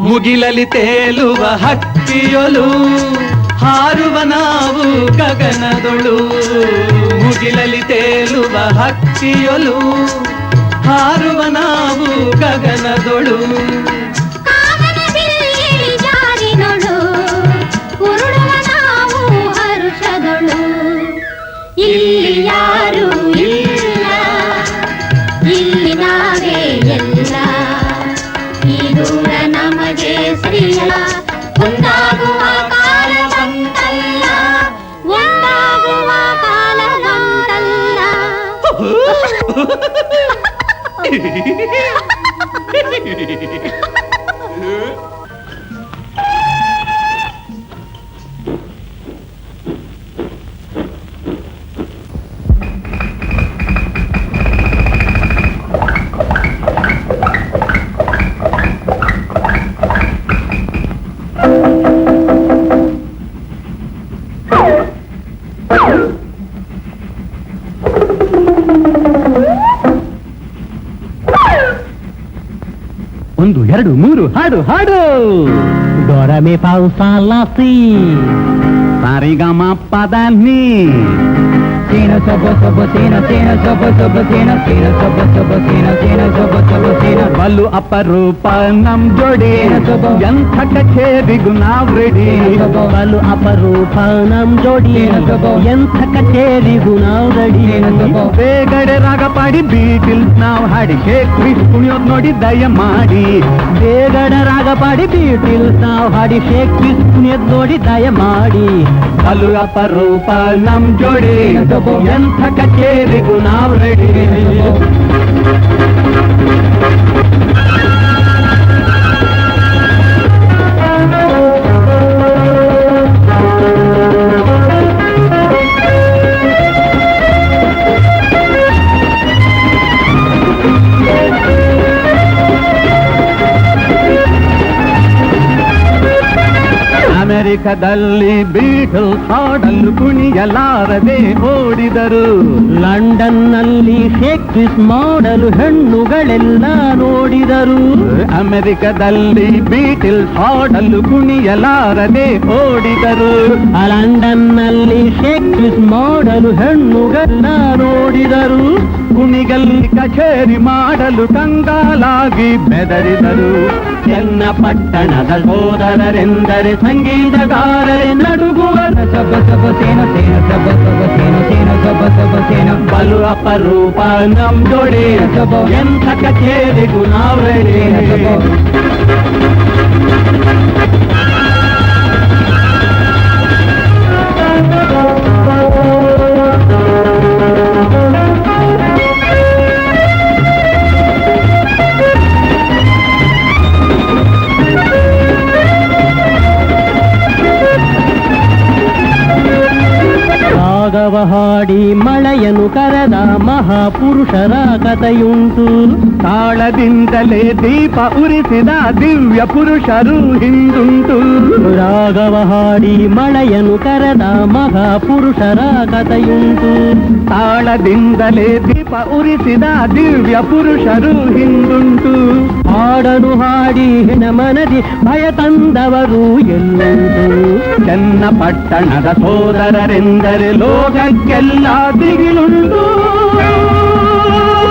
ಮುಗಿಲಲಿ ತೇಲುವ ಹಕ್ಕಿಯೊಲು, ಹಾರುವ ನಾವು ಗಗನದೊಳು. ಮುಗಿಲಲಿ ತೇಲುವ ಹಕ್ಕಿಯೊಲು, ಹಾರುವ ನಾವು ಗಗನದೊಳು. ಕಾಮನಬಿಲ್ಲಿಲಿ ಜಾರಿನೊಳು, ಉರುಳುವ ನಾವು ಹರುಷದೊಳು. ಇಲ್ಲಿ ಯಾರು ಇಲ್ಲ, ಇಲ್ಲಿ ನಾವೇ ಎಲ್ಲ. ಈ ದೂರ ನಮಗೆ ಸರಿಯಲ್ಲ, ಒಂದಾಗುವ ಕಾಲ ಬಂತಲ್ಲ, ಒಂದಾಗುವ ಕಾಲ ಬಂತಲ್ಲ. ಒಂದು ಎರಡು ಮೂರು ಹಾಡು ಹಾಡು. ದೊರಮೆ ಪಾವು ಸಾಲಾಸಿ ಸಾರಿಗಮ ಪದಾನಿ. ಸೇನ ಸೊಬ ಸೊಬ ಸೇನ ಸೇನ ಸೊಬ ಸೊಬ ಸೇನ ಸೇನ ಸೊಬ ಸೊಬ ಸೇನ ಸೇನ ಸೊಬ ಸೊಬ ಸೇನ. ಬಲು ಅಪರೂಪ ನಮ್ ಜೋಡಿ, ಎಂಥ ಕಚೇರಿಗೂ ನಾವ್ ರೆಡಿ. ಬಲು ಅಪರೂಪ ನಮ್ ಜೋಡಿ, ಎಂಥ ಕಚೇರಿಗೂ ನಾವ್ ರೆಡಿ. ಬೇಗಡೆ ರಾಗ ಪಾಡಿ ಬೀಟಿಲ್ಸ್ ನಾವ್ ಹಾಡಿ, ಶೇಕ್ ಕ್ರಿಸ್ ಕುಣಿಯೋದ್ ನೋಡಿ ದಯ ಮಾಡಿ. ಬೇಗಡೆ ರಾಗ ಪಾಡಿ ಬೀಟಿಲ್ಸ್ ನಾವ್ ಹಾಡಿ, ಶೇಕ್ ಕ್ರಿಸ್ ಕುಣಿಯೋದ್ ನೋಡಿ ದಯ ಮಾಡಿ. ಬಲು ಅಪರೂಪ ನಮ್ ಜೋಡಿ, ಎಂಥ ಕಚೇರಿಗೂ ನಾವ್ ರೆಡಿ. ಅಮೆರಿಕದಲ್ಲಿ ಬೀಟಲ್ಸ್ ಹಾಡಲು ಕುಣಿಯಲಾರದೆ ಓಡಿದರು. ಲಂಡನ್ನಲ್ಲಿ ಶೇಕ್ಸ್ಪಿಯರ್ ಮಾಡಲು ಹೆಣ್ಣುಗಳೆಲ್ಲ ನೋಡಿದರು. ಅಮೆರಿಕದಲ್ಲಿ ಬೀಟಲ್ಸ್ ಹಾಡಲು ಕುಣಿಯಲಾರದೆ ಓಡಿದರು. ಲಂಡನ್ನಲ್ಲಿ ಶೇಕ್ಸ್ಪಿಯರ್ ಮಾಡಲು ಹೆಣ್ಣುಗಳೆಲ್ಲ ನೋಡಿದರು. ಕುಣಿಗಲ್ಲಿ ಕಚೇರಿ ಮಾಡಲು ಕಂಗಾಲಾಗಿ ಬೆದರಿದರು. ಚೆನ್ನ ಪಟ್ಟಣದ ಸೋದರರೆಂದರೆ ಸಂಗೀತಗಾರರೆ ನಡುಗುವರ. ಸಬ ಸಬ ಸೇನ ಸೇನ ಸಬ ಸಬ ಸೇನ ಸೇನ ಸಬ ಸಬ ಸೇನ. ಬಲು ಅಪರೂಪ ನಮ್ ಜೋಡಿ, ಎಂಥ ಕಚೇರಿಗೂ ನಾವ್ ರೆಡಿ. ರಾಗವ ಹಾಡಿ ಮಳೆಯನು ಕರೆದ ಮಹಾಪುರುಷರ ಕಥೆಯುಂಟು. ತಾಳದಿಂದಲೇ ದೀಪ ಉರಿಸಿದ ದಿವ್ಯ ಪುರುಷರು ಹಿಂದುಂಟು. ರಾಗವ ಹಾಡಿ ಮಳೆಯನು ಕರೆದ ಮಹಾಪುರುಷರ ಕಥೆಯುಂಟು. ತಾಳದಿಂದಲೇ ದೀಪ ಉರಿಸಿದ ದಿವ್ಯ ಪುರುಷರು ಹಿಂದುಂಟು. ಹಾಡನು ಹಾಡಿ ಹೆಣಮನದಿ ಭಯ ತಂದವರು ಎಲ್ಲುಂಟು. ಚನ್ನಪಟ್ಟಣದ ಸೋದರರೆಂದರೆ ಲೋಕಕ್ಕೆಲ್ಲ ದಿಗಿಲುಂಟು.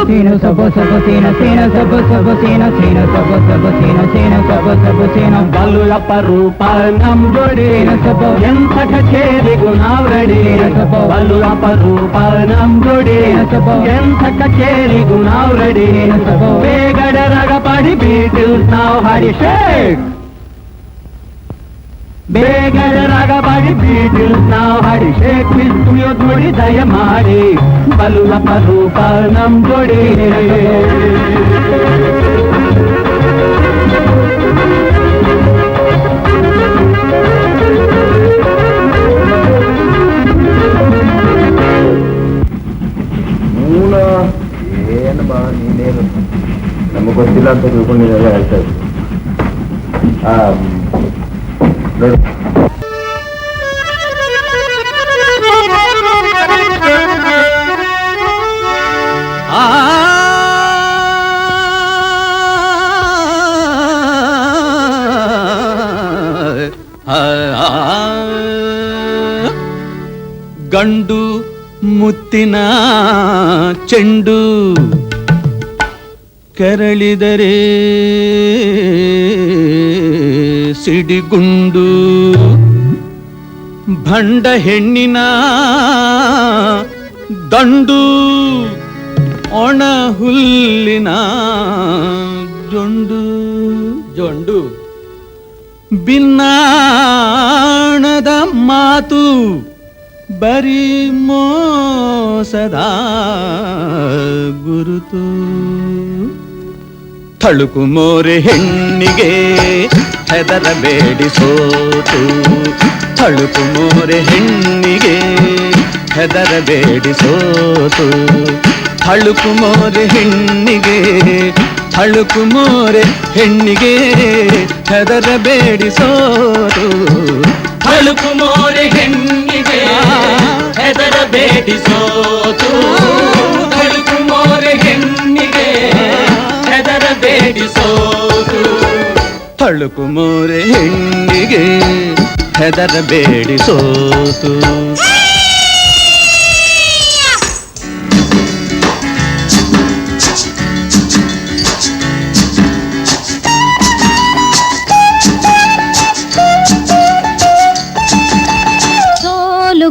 ಸೇನ ಸಬ ಸಬ ಸೇನ ಸೇನ ಸಬ ಸಬ ಸೇನ ಸೇನ ಸಬ ಸಬ ಸೇನ ಸೇನ ಸಬ ಸಬ ಸೇನ ಬಲ್ಲಪ್ಪ ರೂಪ ನಮ್ ಜೋಡಿ ಸಬ ಎಂಥ ಕಚೇರಿಗೂ ನಾವ್ ರೆಡಿ ಸಬ ಬಲ್ಲಪ್ಪ ರೂಪ ನಮ್ ಜೋಡಿ ಸಬ ಎಂಥ ಕಚೇರಿಗೂ ನಾವ್ ರೆಡಿ ಸಬ ಬೇಗಡ ರಗ ಪಾಡಿ ಬೀಟಿಲ್ಸ್ ನಾವು ಹಾಡಿ ಶೇಕ್ ಬೇಗಡ ರಾಗ ಪಾಡಿ ಬೀಟಿಲ್ಸ್ ನಾವು ಹಾಡಿ ಶೇಕ್ ತುಳಿಯೋದ್ ನೋಡಿ ದಯ ಮಾಡಿ ಬಲ್ಲಪ್ಪ ರೂಪ ನಮ್ ಜೋಡಿ. ಏನು ಬಾ ನೀನೇನು ನಮಗೆ ಗೊತ್ತಿಲ್ಲ ಅಂತ ತಿಳ್ಕೊಂಡಿದ್ದೆಲ್ಲ ಹೇಳ್ತಾ ಇದ್ವಿ. ನೋಡು ಗಂಡು ಮುತ್ತಿನ ಚೆಂಡು ಕೆರಳಿದರೆ ಸಿಡಿಗುಂಡು. ಭಂಡ ಹೆಣ್ಣಿನ ದಂಡು ಒಣ ಹುಲ್ಲಿನ ಜೊಂಡು ಜೊಂಡು. ಬಿನ್ನಾಣದ ಮಾತು ಬರೀ ಮೋಸದ ಗುರುತು. ತಳುಕು ಮೋರೆ ಹೆಣ್ಣಿಗೆ ಹೆದರಬೇಡಿ ಸೋತು. ತಳುಕು ಮೋರೆ ಹೆಣ್ಣಿಗೆ ಹೆದರಬೇಡಿ ಸೋತು. ತಳುಕು ಮೋರೆ ಹೆಣ್ಣಿಗೆ ತಳುಕು ಮೋರೆ ಹೆಣ್ಣಿಗೆ ಹೆದರಬೇಡಿ ಸೋತು. ತಳುಕು ಮೋರೆ ಹೆಣ್ಣಿಗೆ ಹೆದರಬೇಡಿ ಸೋತು. ತಳುಕು ಮೋರೆ ಹೆಣ್ಣಿಗೆ ಹೆದರಬೇಡಿ ಸೋತು. ತಳುಕು ಮೋರೆ ಹೆಣ್ಣಿಗೆ ಹೆದರಬೇಡಿ ಸೋತು.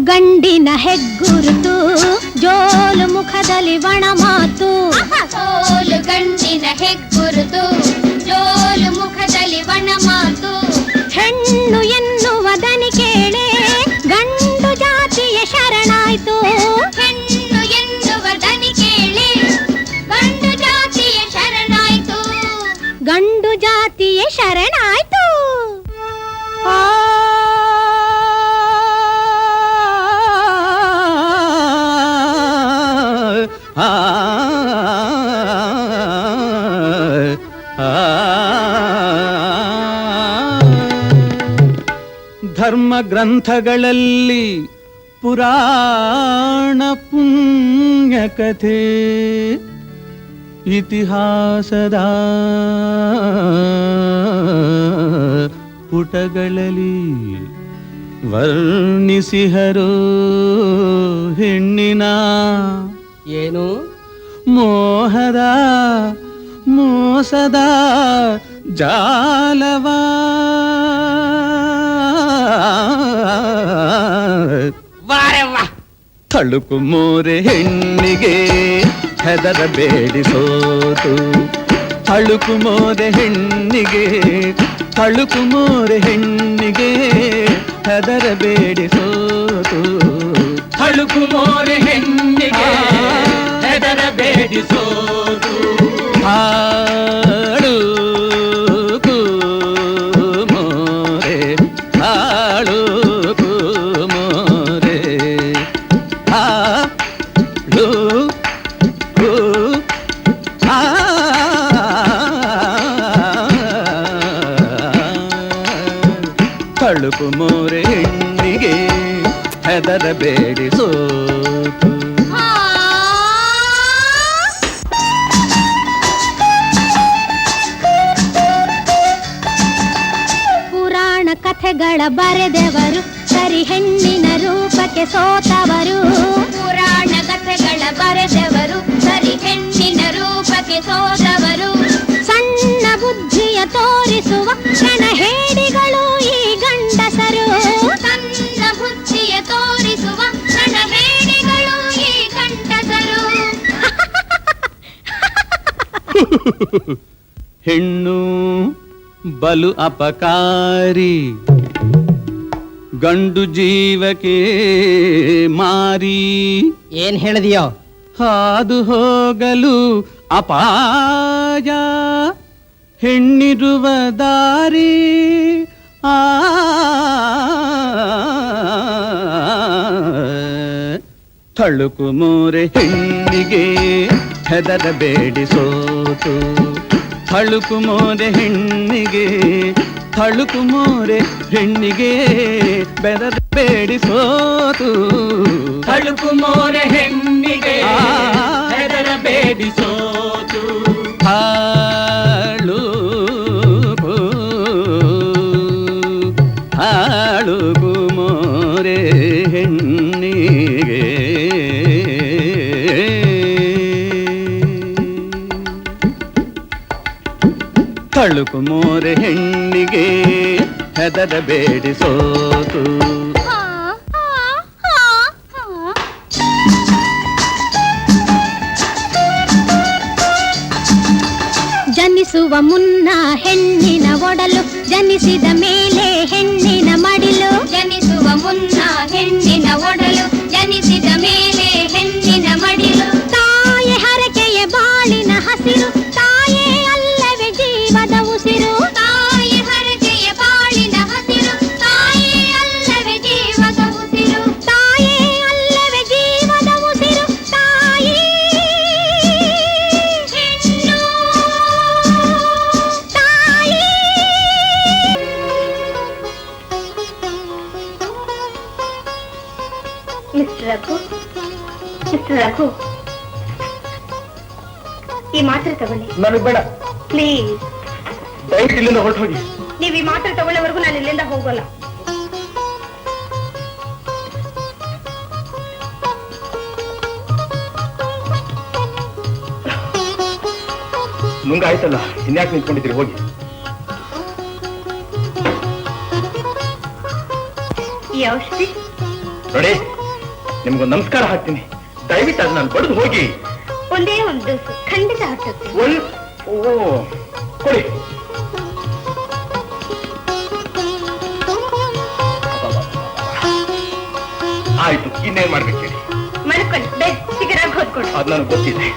ಗಂಡಿನ ಹೆಗ್ಗುರುತು ಜೋಲು ಮುಖದಲ್ಲಿ ಒಣ ಮಾತು. ಸೋಲು ಗಂಡಿನ ಹೆಗ್ಗುರುತು ಜೋಲು ಮುಖದಲ್ಲಿ ಒಣ ಮಾತು. ಹೆಣ್ಣು ಎನ್ನುವದನಿ ಕೇಳೆ ಗಂಡು ಜಾತಿಯ ಶರಣಾಯ್ತು. ಹೆಣ್ಣು ಎನ್ನುವದನಿ ಕೇಳೆ ಗಂಡು ಜಾತಿಯ ಶರಣಾಯ್ತು. ಗಂಡು ಜಾತಿಯ ಶರಣಾಯ್ತು. ಧರ್ಮ ಗ್ರಂಥಗಳಲ್ಲಿ ಪುರಾಣ ಪುಣ್ಯ ಕಥೆ ಇತಿಹಾಸದ ಪುಟಗಳಲ್ಲಿ ವರ್ಣಿಸಿಹರೋ ಹೆಣ್ಣಿನ ಏನು ಮೋಹದ ಮೋಸದ ಜಾಲವ. ತಳುಕು ಮೋರೆ ಹೆಣ್ಣಿಗೆ ಹೆದರಬೇಡಿ ಸೋತು. ತಳುಕು ಮೋರೆ ಹೆಣ್ಣಿಗೆ ತಳುಕು ಮೋರೆ ಹೆಣ್ಣಿಗೆ ಹೆದರಬೇಡಿ ಸೋತು. ತಳುಕು ಮೋರೆ ಹೆಣ್ಣಿಗೆ ಹೆದರಬೇಡಿ ಸೋತು. ಹಾಳು ಮೋರೆ ಹಾಳು ಮೋರೆ ಹಾಳು ತಳುಕು ಮೋರೆ ಹೆಣ್ಣಿಗೆ ಹೆದರಬೇಡಿ ಸೋತು. ಪುರಾಣ ಕಥೆಗಳ ಬರೆದವರು ಸರಿ ಹೆಣ್ಣಿನ ರೂಪಕ್ಕೆ ಸೋತವರು. ಪುರಾಣ ಕಥೆಗಳ ಬರೆದವರು ಸರಿ ಹೆಣ್ಣಿನ ರೂಪಕ್ಕೆ ಸೋತವರು. ಸಣ್ಣ ಬುದ್ಧಿಯ ತೋರಿಸುವ ಕ್ಷಣ ಹೇಡಿಗಳು ಈ ಗಂಡಸರು. ಸಣ್ಣ ಬುದ್ಧಿಯ ತೋರಿಸುವ ಕ್ಷಣ ಹೇಡಿಗಳು ಈ ಗಂಡಸರು. ಹೆಣ್ಣು ಬಲು ಅಪಕಾರಿ, ಗಂಡು ಜೀವಕ್ಕೆ ಮಾರಿ. ಏನ್ ಹೇಳಿದೆಯೋ? ಹಾದು ಹೋಗಲು ಅಪಾಯ ಹೆಣ್ಣಿರುವ ದಾರಿ. ಆ ತಳುಕು ಮೋರೆ ಹೆಣ್ಣಿಗೆ ಹೆದರಬೇಡಿ ಸೋತು. ತಳುಕು ಮೋರೆ ಹೆಣ್ಣಿಗೆ ತಳುಕು ಮೋರೆ ಹೆಣ್ಣಿಗೆ ಬೆದರಬೇಡಿ ಸೋತು. ತಳುಕು ಮೋರೆ ಹೆಣ್ಣಿಗೆ ಹೆದರಬೇಡಿ ಸೋತು. ಹಾಳು ಹಾಳು ಮೋರೆ ಹೆಣ್ಣಿಗೆ ತಳುಕು ಮೋರೆ ಹೆಣ್ಣಿಗೆ ಹೆದರಬೇಡಿ ಸೋತು. ಜನಿಸುವ ಮುನ್ನ ಹೆಣ್ಣಿನ ಒಡಲು, ಜನಿಸಿದ ಮೇಲೆ ಹೆಣ್ಣಿನ ಮಡಿಲು. ಜನಿಸುವ ಮುನ್ನ ಹೆಣ್ಣಿನ ಒಡಲು, ಜನಿಸಿದ ಮೇಲೆ ಹೆಣ್ಣಿನ ಮಡಿಲು. ತಾಯಿ ಹರಕೆಯ ಬಾಳಿನ ಹಸಿರು, ತಾಯೇ ಅಲ್ಲವೇ ಜೀವದ ಉಸಿರು. ತಾಯಿ ಹರಕೆಯ ಬಾಳಿನ ಹಸಿರು, ತಾಯೇ ಅಲ್ಲವೇ ಜೀವದ ಉಸಿರು. ತಾಯೇ ಅಲ್ಲವೇ ಜೀವದ ಉಸಿರು. ತಾಯಿ ಹೆಣ್ಣು ತಾಯಿ. ಮಿಸ್ಟರ್ ರಘು, ಮಿಸ್ಟರ್ ರಘು, ಈ ಮಾತ್ರೆ ತಗೊಳ್ಳಿ. ನನಗೆ ಬೇಡ, ಪ್ಲೀಸ್. ದಯವಿಟ್ಟು ಇಲ್ಲಿಂದ ಹೊರಟು ಹೋಗಿ. ನೀವು ಈ ಮಾತ್ರೆ ತಗೊಳ್ಳೋವರೆಗೂ ನಾನು ಇಲ್ಲಿಂದ ಹೋಗೋಲ್ಲ. ಮುಂಗಾಯ್ತಲ್ಲ, ಇನ್ಯಾಕೆ ನಿಂತ್ಕೊಂಡಿದ್ದೀರಿ? ಹೋಗಿ. ಈ ಔಷಧಿ ನೋಡಿ, ನಿಮ್ಗೊಂದು ನಮಸ್ಕಾರ ಹಾಕ್ತೀನಿ. ದಯವಿಟ್ಟು ಅದು ನಾನು ಬಡಿದು ಹೋಗಿ. ಒಂದೇ ಒಂದು ಡೋಸು ಖಂಡಿತ ಹತ್ತುತ್ತೆ. ಕೊಡಿ. ಆಯ್ತು, ಇನ್ನೇನ್ ಮಾಡ್ಬೇಕು ಹೇಳಿ? ಮಲ್ಕೊಳ್ಳಿ, ಬೆಡ್ ಸಿಗರಾಗಿ ಹೊತ್ಕೊಡು. ಅದು ನನಗೆ ಗೊತ್ತಿದೆ.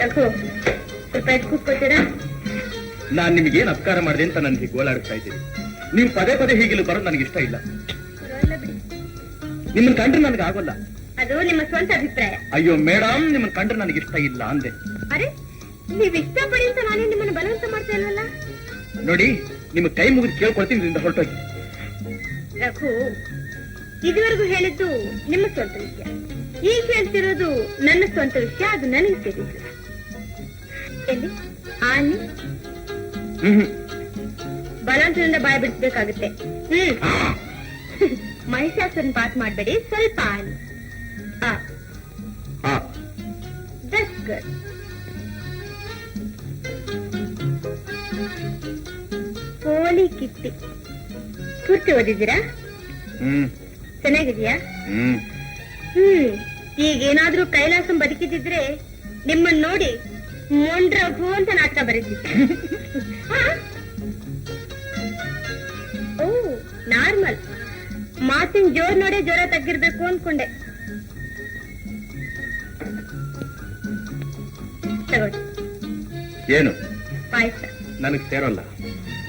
ರಘು ಸ್ವಲ್ಪ ಎದ್ದು ಕೂತ್ಕೋತೀರಾ? ನಾನ್ ನಿಮ್ಗೇನ್ ಅಪಕಾರ ಮಾಡಿದೆ ಅಂತ ನನ್ಗೆ ಗೋಳಾಡ್ತಾ ಇದ್ದೀನಿ. ನೀವು ಪದೇ ಪದೇ ಹೀಗಿಲ್ಲಿ ಬರೋದು ನನಗೆ ಇಷ್ಟ ಇಲ್ಲ. ಪರವಾಗಿಲ್ಲ ಬಿಡಿ. ನಿಮ್ಮನ್ ಕಂಡ್ರೆ ನನಗೆ ಆಗೋಲ್ಲ. ಅದು ನಿಮ್ಮ ಸ್ವಂತ ಅಭಿಪ್ರಾಯ. ಅಯ್ಯೋ ಮೇಡಮ್, ನಿಮ್ಮನ್ ಕಂಡ್ರೆ ನನಗೆ ಇಷ್ಟ ಇಲ್ಲ ಅಂದೆ. ಅರೆ, ನೀವ್ ಇಷ್ಟಪಡಿ ಅಂತ ನಾನೇ ನಿಮ್ಮನ್ನು ಬಲವಂತ ಮಾಡ್ತಾ ಇಲ್ವಲ್ಲ? ನೋಡಿ, ನಿಮ್ಮ ಕೈ ಮುಗಿದು ಕೇಳ್ಕೊಳ್ತೀನಿ, ಇದರಿಂದ ಹೊರಟೋಗಿ. ರಘು, ಇದುವರೆಗೂ ಹೇಳಿದ್ದು ನಿಮ್ಮ ಸ್ವಂತ ವಿಷಯ. ಈಗ ಹೇಳ್ತಿರೋದು ನನ್ನ ಸ್ವಂತ ವಿಷಯ. ಅದು ನನಗೆ ಸೇರಿದ್ದು. ಎಲ್ಲಿ ಆನೆ ಬಲವಂತದಿಂದ ಬಾಯ್ ಬಿಡಿಸ್ಬೇಕಾಗುತ್ತೆ. ಮಹಿಷಾಸುರನ್ ಪಾಸ್ ಮಾಡ್ಬೇಡಿ, ಸ್ವಲ್ಪ ಆನೆ. That's good. ಪೋಲಿ ಕಿಟ್ಟಿ ಪೂರ್ತಿ ಓದಿದ್ದೀರಾ? ಚೆನ್ನಾಗಿದೆಯಾ? ಈಗೇನಾದ್ರೂ ಕೈಲಾಸಂ ಬದುಕಿದ್ರೆ ನಿಮ್ಮನ್ನ ನೋಡಿ ಮೊಂಡ್ರಘು ಅಂತ ನಾಟಕ ಬರೀತಿದ್ದೆ. ಓ, ನಾರ್ಮಲ್. ಮಾತಿನ ಜೋರ್ ನೋಡೇ ಜ್ವರ ತಗ್ಗಿರ್ಬೇಕು ಅನ್ಕೊಂಡೆ. ತಗೊಳ್ಳಿ. ಏನು ಪಾಯಸ. ನನಗೆ ಸೇರೋಲ್ಲ.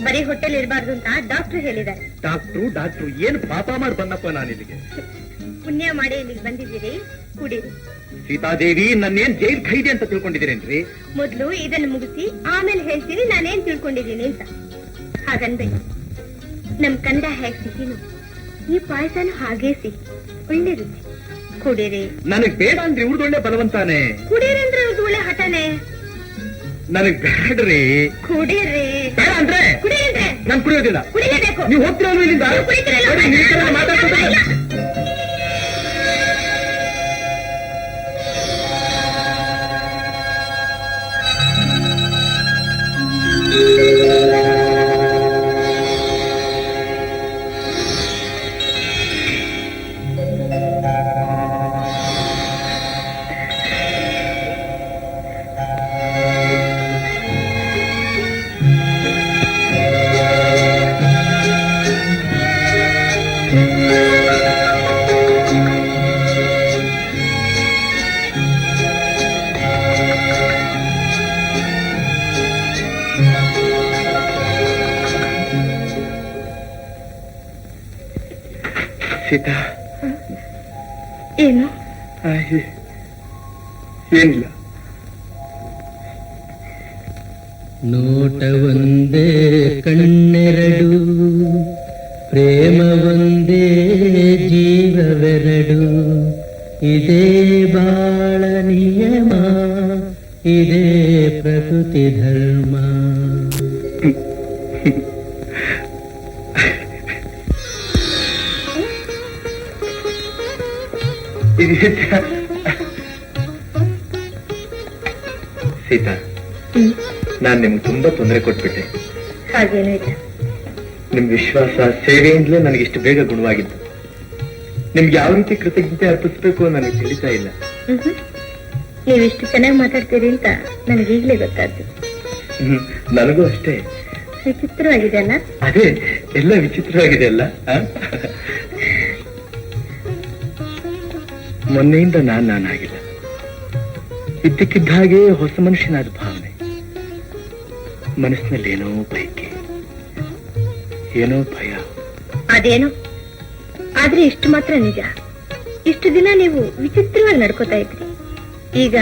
ಬರೀ ಹೊಟ್ಟೆಲ್ ಇರಬಾರ್ದು ಅಂತ ಡಾಕ್ಟರ್ ಹೇಳಿದ್ದಾರೆ. ಡಾಕ್ಟ್ರು ಏನು ಪಾಪ ಮಾಡಿ ಬಂದಪ್ಪ ನಾನು ಇಲ್ಲಿಗೆ? ಪುಣ್ಯ ಮಾಡಿ ಇಲ್ಲಿಗೆ ಬಂದಿದ್ದೀರಿ, ಕುಡೀರಿ. ಸೀತಾದೇವಿ, ನನ್ನೇನ್ ಜೈಲ್ ಖೈದಿ ಅಂತ ತಿಳ್ಕೊಂಡಿದ್ದೀರೇನ್ರಿ? ಮೊದ್ಲು ಇದನ್ನು ಮುಗಿಸಿ ಆಮೇಲೆ ಹೇಳ್ತೀನಿ ನಾನೇನ್ ತಿಳ್ಕೊಂಡಿದ್ದೀನಿ ಅಂತ. ಹಾಗನ್ಬೇಡಿ. ನಮ್ ಕನ್ನಡ ಹೇಗ್ ಸಿಹಿನು, ಈ ಪಾಯಸನು ಹಾಗೇ ಸಿಹಿ, ಒಳ್ಳೆ ರುಚಿ. ಕುಡೀರಿ. ನನಗ್ ಬೇಡ ಅಂದ್ರೆ ಇವ್ರದೊಳ್ಳೆ ಬಲವಂತಾನೆ. ಕುಡೀರಿ ಅಂದ್ರೆ ಇವ್ರದ್ದು ಒಳ್ಳೆ ಹಠನೆ. ನನಗ್ ಬೇಡ್ರಿ. ಕುಡೀರಿ. ಬೇಡ ಅಂದ್ರೆ ಕುಡೀರಿ ಅಂದ್ರೆ ನಾನು ಕುಡಿಯೋದಿಲ್ಲ. ಕುಡಿಲೇಬೇಕು. ನೀವು ಹೋಗ್ತಿರೋದು ಇಲ್ಲಿಂದ? ಮಾತಾಡ್ತಿಲ್ಲ. ಸೀತಾ, ಏನು? ಏನಿಲ್ಲ. ನೋಟ ಒಂದೇ ಕಣ್ಣೆರಡು, ಪ್ರೇಮ ಒಂದೇ ಜೀವವೆರಡು, ಇದೇ ಬಾಳ ನಿಯಮ, ಇದೇ ಪ್ರಕೃತಿ ಧರ್ಮ. ಸೀತಾ, ನಾನ್ ನಿಮ್ಗೆ ತುಂಬಾ ತೊಂದರೆ ಕೊಟ್ಬಿಟ್ಟೆ. ಹಾಗೇನೂ ಇಲ್ಲ. ನಿಮ್ ವಿಶ್ವಾಸ, ಸೇವೆಯಿಂದಲೇ ನನಗಿಷ್ಟು ಬೇಗ ಗುಣವಾಗಿದ್ದು. ನಿಮ್ಗೆ ಯಾವ ರೀತಿ ಕೃತಜ್ಞತೆ ಅರ್ಪಿಸ್ಬೇಕು ನನಗೆ ತಿಳಿತಾ ಇಲ್ಲ. ನೀವಿಷ್ಟು ಚೆನ್ನಾಗಿ ಮಾತಾಡ್ತೀರಿ ಅಂತ ನನಗೀಗ್ಲೇ ಗೊತ್ತಾದ್ದು. ನನಗೂ ಅಷ್ಟೇ. ವಿಚಿತ್ರವಾಗಿದೆ ಅಲ್ಲ? ಅದೇ, ಎಲ್ಲ ವಿಚಿತ್ರವಾಗಿದೆ ಅಲ್ಲ. ಮೊನ್ನೆಯಿಂದ ನಾನಾಗಿಲ್ಲ. ಇದ್ದಕ್ಕಿದ್ದ ಹಾಗೆ ಹೊಸ ಮನುಷ್ಯನಾದ ಭಾವನೆ. ಮನಸ್ಸಿನಲ್ಲಿ ಏನೋ ಬಯಕೆ, ಏನೋ ಭಯ. ಅದೇನೋ, ಆದ್ರೆ ಇಷ್ಟು ಮಾತ್ರ ನಿಜ. ಇಷ್ಟು ದಿನ ನೀವು ವಿಚಿತ್ರವಾಗಿ ನಡ್ಕೋತಾ ಇದ್ರಿ, ಈಗ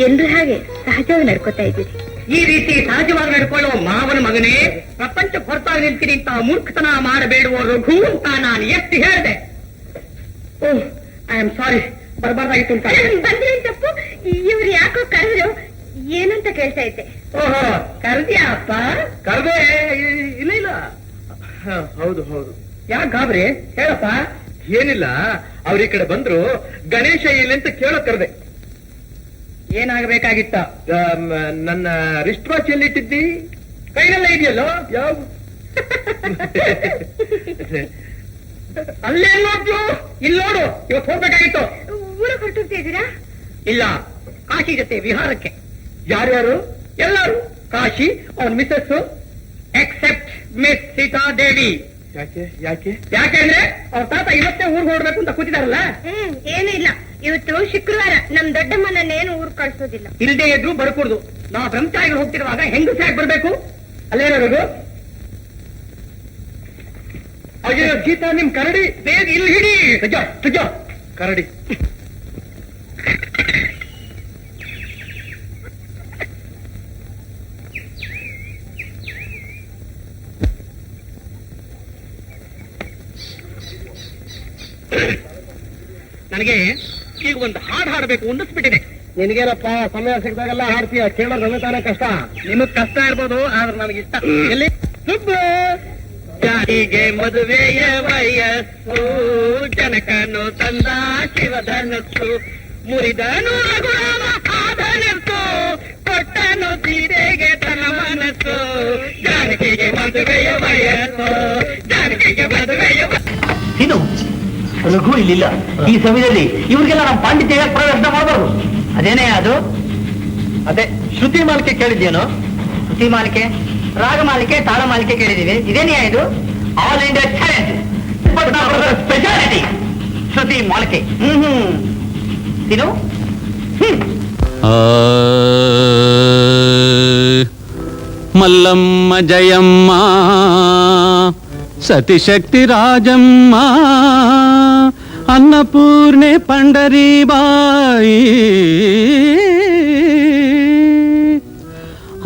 ಎಲ್ರು ಹಾಗೆ ಸಹಜವಾಗಿ ನಡ್ಕೋತಾ ಇದ್ದೀರಿ. ಈ ರೀತಿ ಸಹಜವಾಗಿ ನಡ್ಕೊಳ್ಳೋ ಮಾವನ ಮಗನೇ ಪ್ರಪಂಚ ಹೊರತಾಗಿ ನಿಲ್ತೀನಿ ಅಂತ ಮೂರ್ಖತನ ಮಾಡಬೇಡುವ ರಘು ಅಂತ ನಾನು ಎಷ್ಟು ಹೇಳಿದೆ. ಓಹ್, ಐ ಆಮ್ ಸಾರಿ, ಬರಬಾರ್ದಾಗಿತ್ತು ಅಂತ. ಬಂದ್ರೆ ತಪ್ಪು. ಇವ್ರು ಯಾಕೋ ಕರೆದ್ರು, ಏನಂತ ಕೇಳ್ತಾ ಇದ್ದೆ. ಓಹೋ, ಕರೆದ್ಯಾ ಅಪ್ಪ? ಕರ್ದೆ? ಇಲ್ಲ ಇಲ್ಲ. ಹೌದು ಹೌದು. ಯಾಕೆ ಗಾಬ್ರಿ? ಹೇಳಪ್ಪ. ಏನಿಲ್ಲ, ಅವ್ರ ಈ ಕಡೆ ಬಂದ್ರು. ಗಣೇಶ ಇಲ್ಲಿ ಅಂತ ಕೇಳೋ ಕರೆದೆ. ಏನಾಗಬೇಕಾಗಿತ್ತ? ನನ್ನ ರಿಸ್ಟ್ ವಾಚ್ ಎಲ್ಲಿಟ್ಟಿದ್ದಿ? ಕೈನಲ್ಲ ಇದೆಯಲ್ಲೋ. ಯಾವ? ಅಲ್ಲೇ ನೋಡ್ಲು, ಇಲ್ಲಿ ನೋಡು. ಇವತ್ತು ಹೋಗ್ಬೇಕಾಗಿತ್ತು. ಊರಿಗೆ ಹೊರಟೋಗ್ತಾ ಇದ್ದೀರಾ? ಇಲ್ಲ, ಕಾಶಿ ಜೊತೆ ವಿಹಾರಕ್ಕೆ. ಯಾರ್ಯಾರು? ಎಲ್ಲರೂ. ಕಾಶಿ, ಅವನ್ ಮಿಸಸ್, ಎಕ್ಸೆಪ್ಟ್ ಮಿಸ್ ಸೀತಾದೇವಿ. ಯಾಕೆ ಯಾಕೆ ಯಾಕೆಂದ್ರೆ ಅವ್ರ ತಾತ ಇವತ್ತೇ ಊರ್ಗ್ ಹೊರಡ್ಬೇಕು ಅಂತ ಕೂತಿದಾರಲ್ಲ. ಏನೂ ಇಲ್ಲ, ಇವತ್ತು ಶುಕ್ರವಾರ, ನಮ್ ದೊಡ್ಡಮ್ಮನೇನು ಊರ್ ಕಳ್ಸೋದಿಲ್ಲ. ಇಲ್ದೇ ಇದ್ರು ಬರ್ಕೂಡ್ದು. ನಾವು ಬ್ರಹ್ಮಚಾರಿಗಳು ಹೋಗ್ತಿರುವಾಗ ಹೆಂಗಸಾಗಿ ಬರ್ಬೇಕು. ಅಲ್ಲೇನೋದು ಅಯ್ಯೋ ಗೀತಾ, ನಿಮ್ ಕರಡಿ ಬೇಗ ಇಲ್ಲಿ ಹಿಡಿ. ತುಜ ಕರಡಿ. ನನಗೆ ಈಗ ಒಂದು ಹಾಡು ಹಾಡಬೇಕು ಅನ್ನಿಸ್ಬಿಟ್ಟಿದೆ. ನಿನಗೇನಪ್ಪ, ಸಮಯ ಸಿಕ್ಕಿದಾಗೆಲ್ಲ ಹಾಡ್ತೀಯ, ಕೇಳೋದು ನನ್ನ ತಾನೇ ಕಷ್ಟ. ನಿಮಗ್ ಕಷ್ಟ ಇರ್ಬೋದು, ಆದ್ರೆ ನನಗೆ ಇಷ್ಟ. ಎಲ್ಲಿ ಜಾರಿಗೆ ಮದುವೆಯ ವಯಸ್ಸು, ಜನಕನು ತಂದ ಶಿವಧನಸ್ಸು, ಮುರಿದನು ರಘುರಾಮ ಆಧನಸ್ಸು, ಕೊಟ್ಟನು ಸೀತೆಗೆ ತನ್ನ ಮನಸ್ಸು, ಜಾನಕಿಗೆ ಮದುವೆಯ ವಯಸ್ಸು, ಜಾನಕಿಗೆ ಮದುವೆಯ ಇನ್ನು ರಘು ಇಲ್ಲಿಲ್ಲ. ಈ ಸಮಯದಲ್ಲಿ ಇವ್ರಿಗೆಲ್ಲ ನಮ್ಮ ಪಾಂಡಿತ್ಯ ಪ್ರದರ್ಶನ ಮಾಡಬಾರ್ದು. ಅದೇನೇ ಅದು? ಅದೇ ಶ್ರುತಿ ಮಾಲಿಕೆ ಕೇಳಿದ್ಯೇನೋ? ಶ್ರುತಿ ಮಾಲಿಕೆ, ರಾಗ ಮಾಲಿಕೆ, ತಾಳ ಮಾಲಿಕೆ ಕೇಳಿದ್ದೀವಿ. ಇದೇನೇ ಇದು? ಆಲ್ ಇಂಡಿಯಾ ಚಾಲೆಂಜ್ ಸ್ಪೆಷಾಲಿಟಿ ಶ್ರುತಿ ಮಾಲಿಕೆ. ಇದು ಮಲ್ಲಮ್ಮ ಜಯಮ್ಮ ಸತಿಶಕ್ತಿ ರಾಜಮ್ಮ ಅನ್ನಪೂರ್ಣೆ ಪಂಡರೀಬಾಯಿ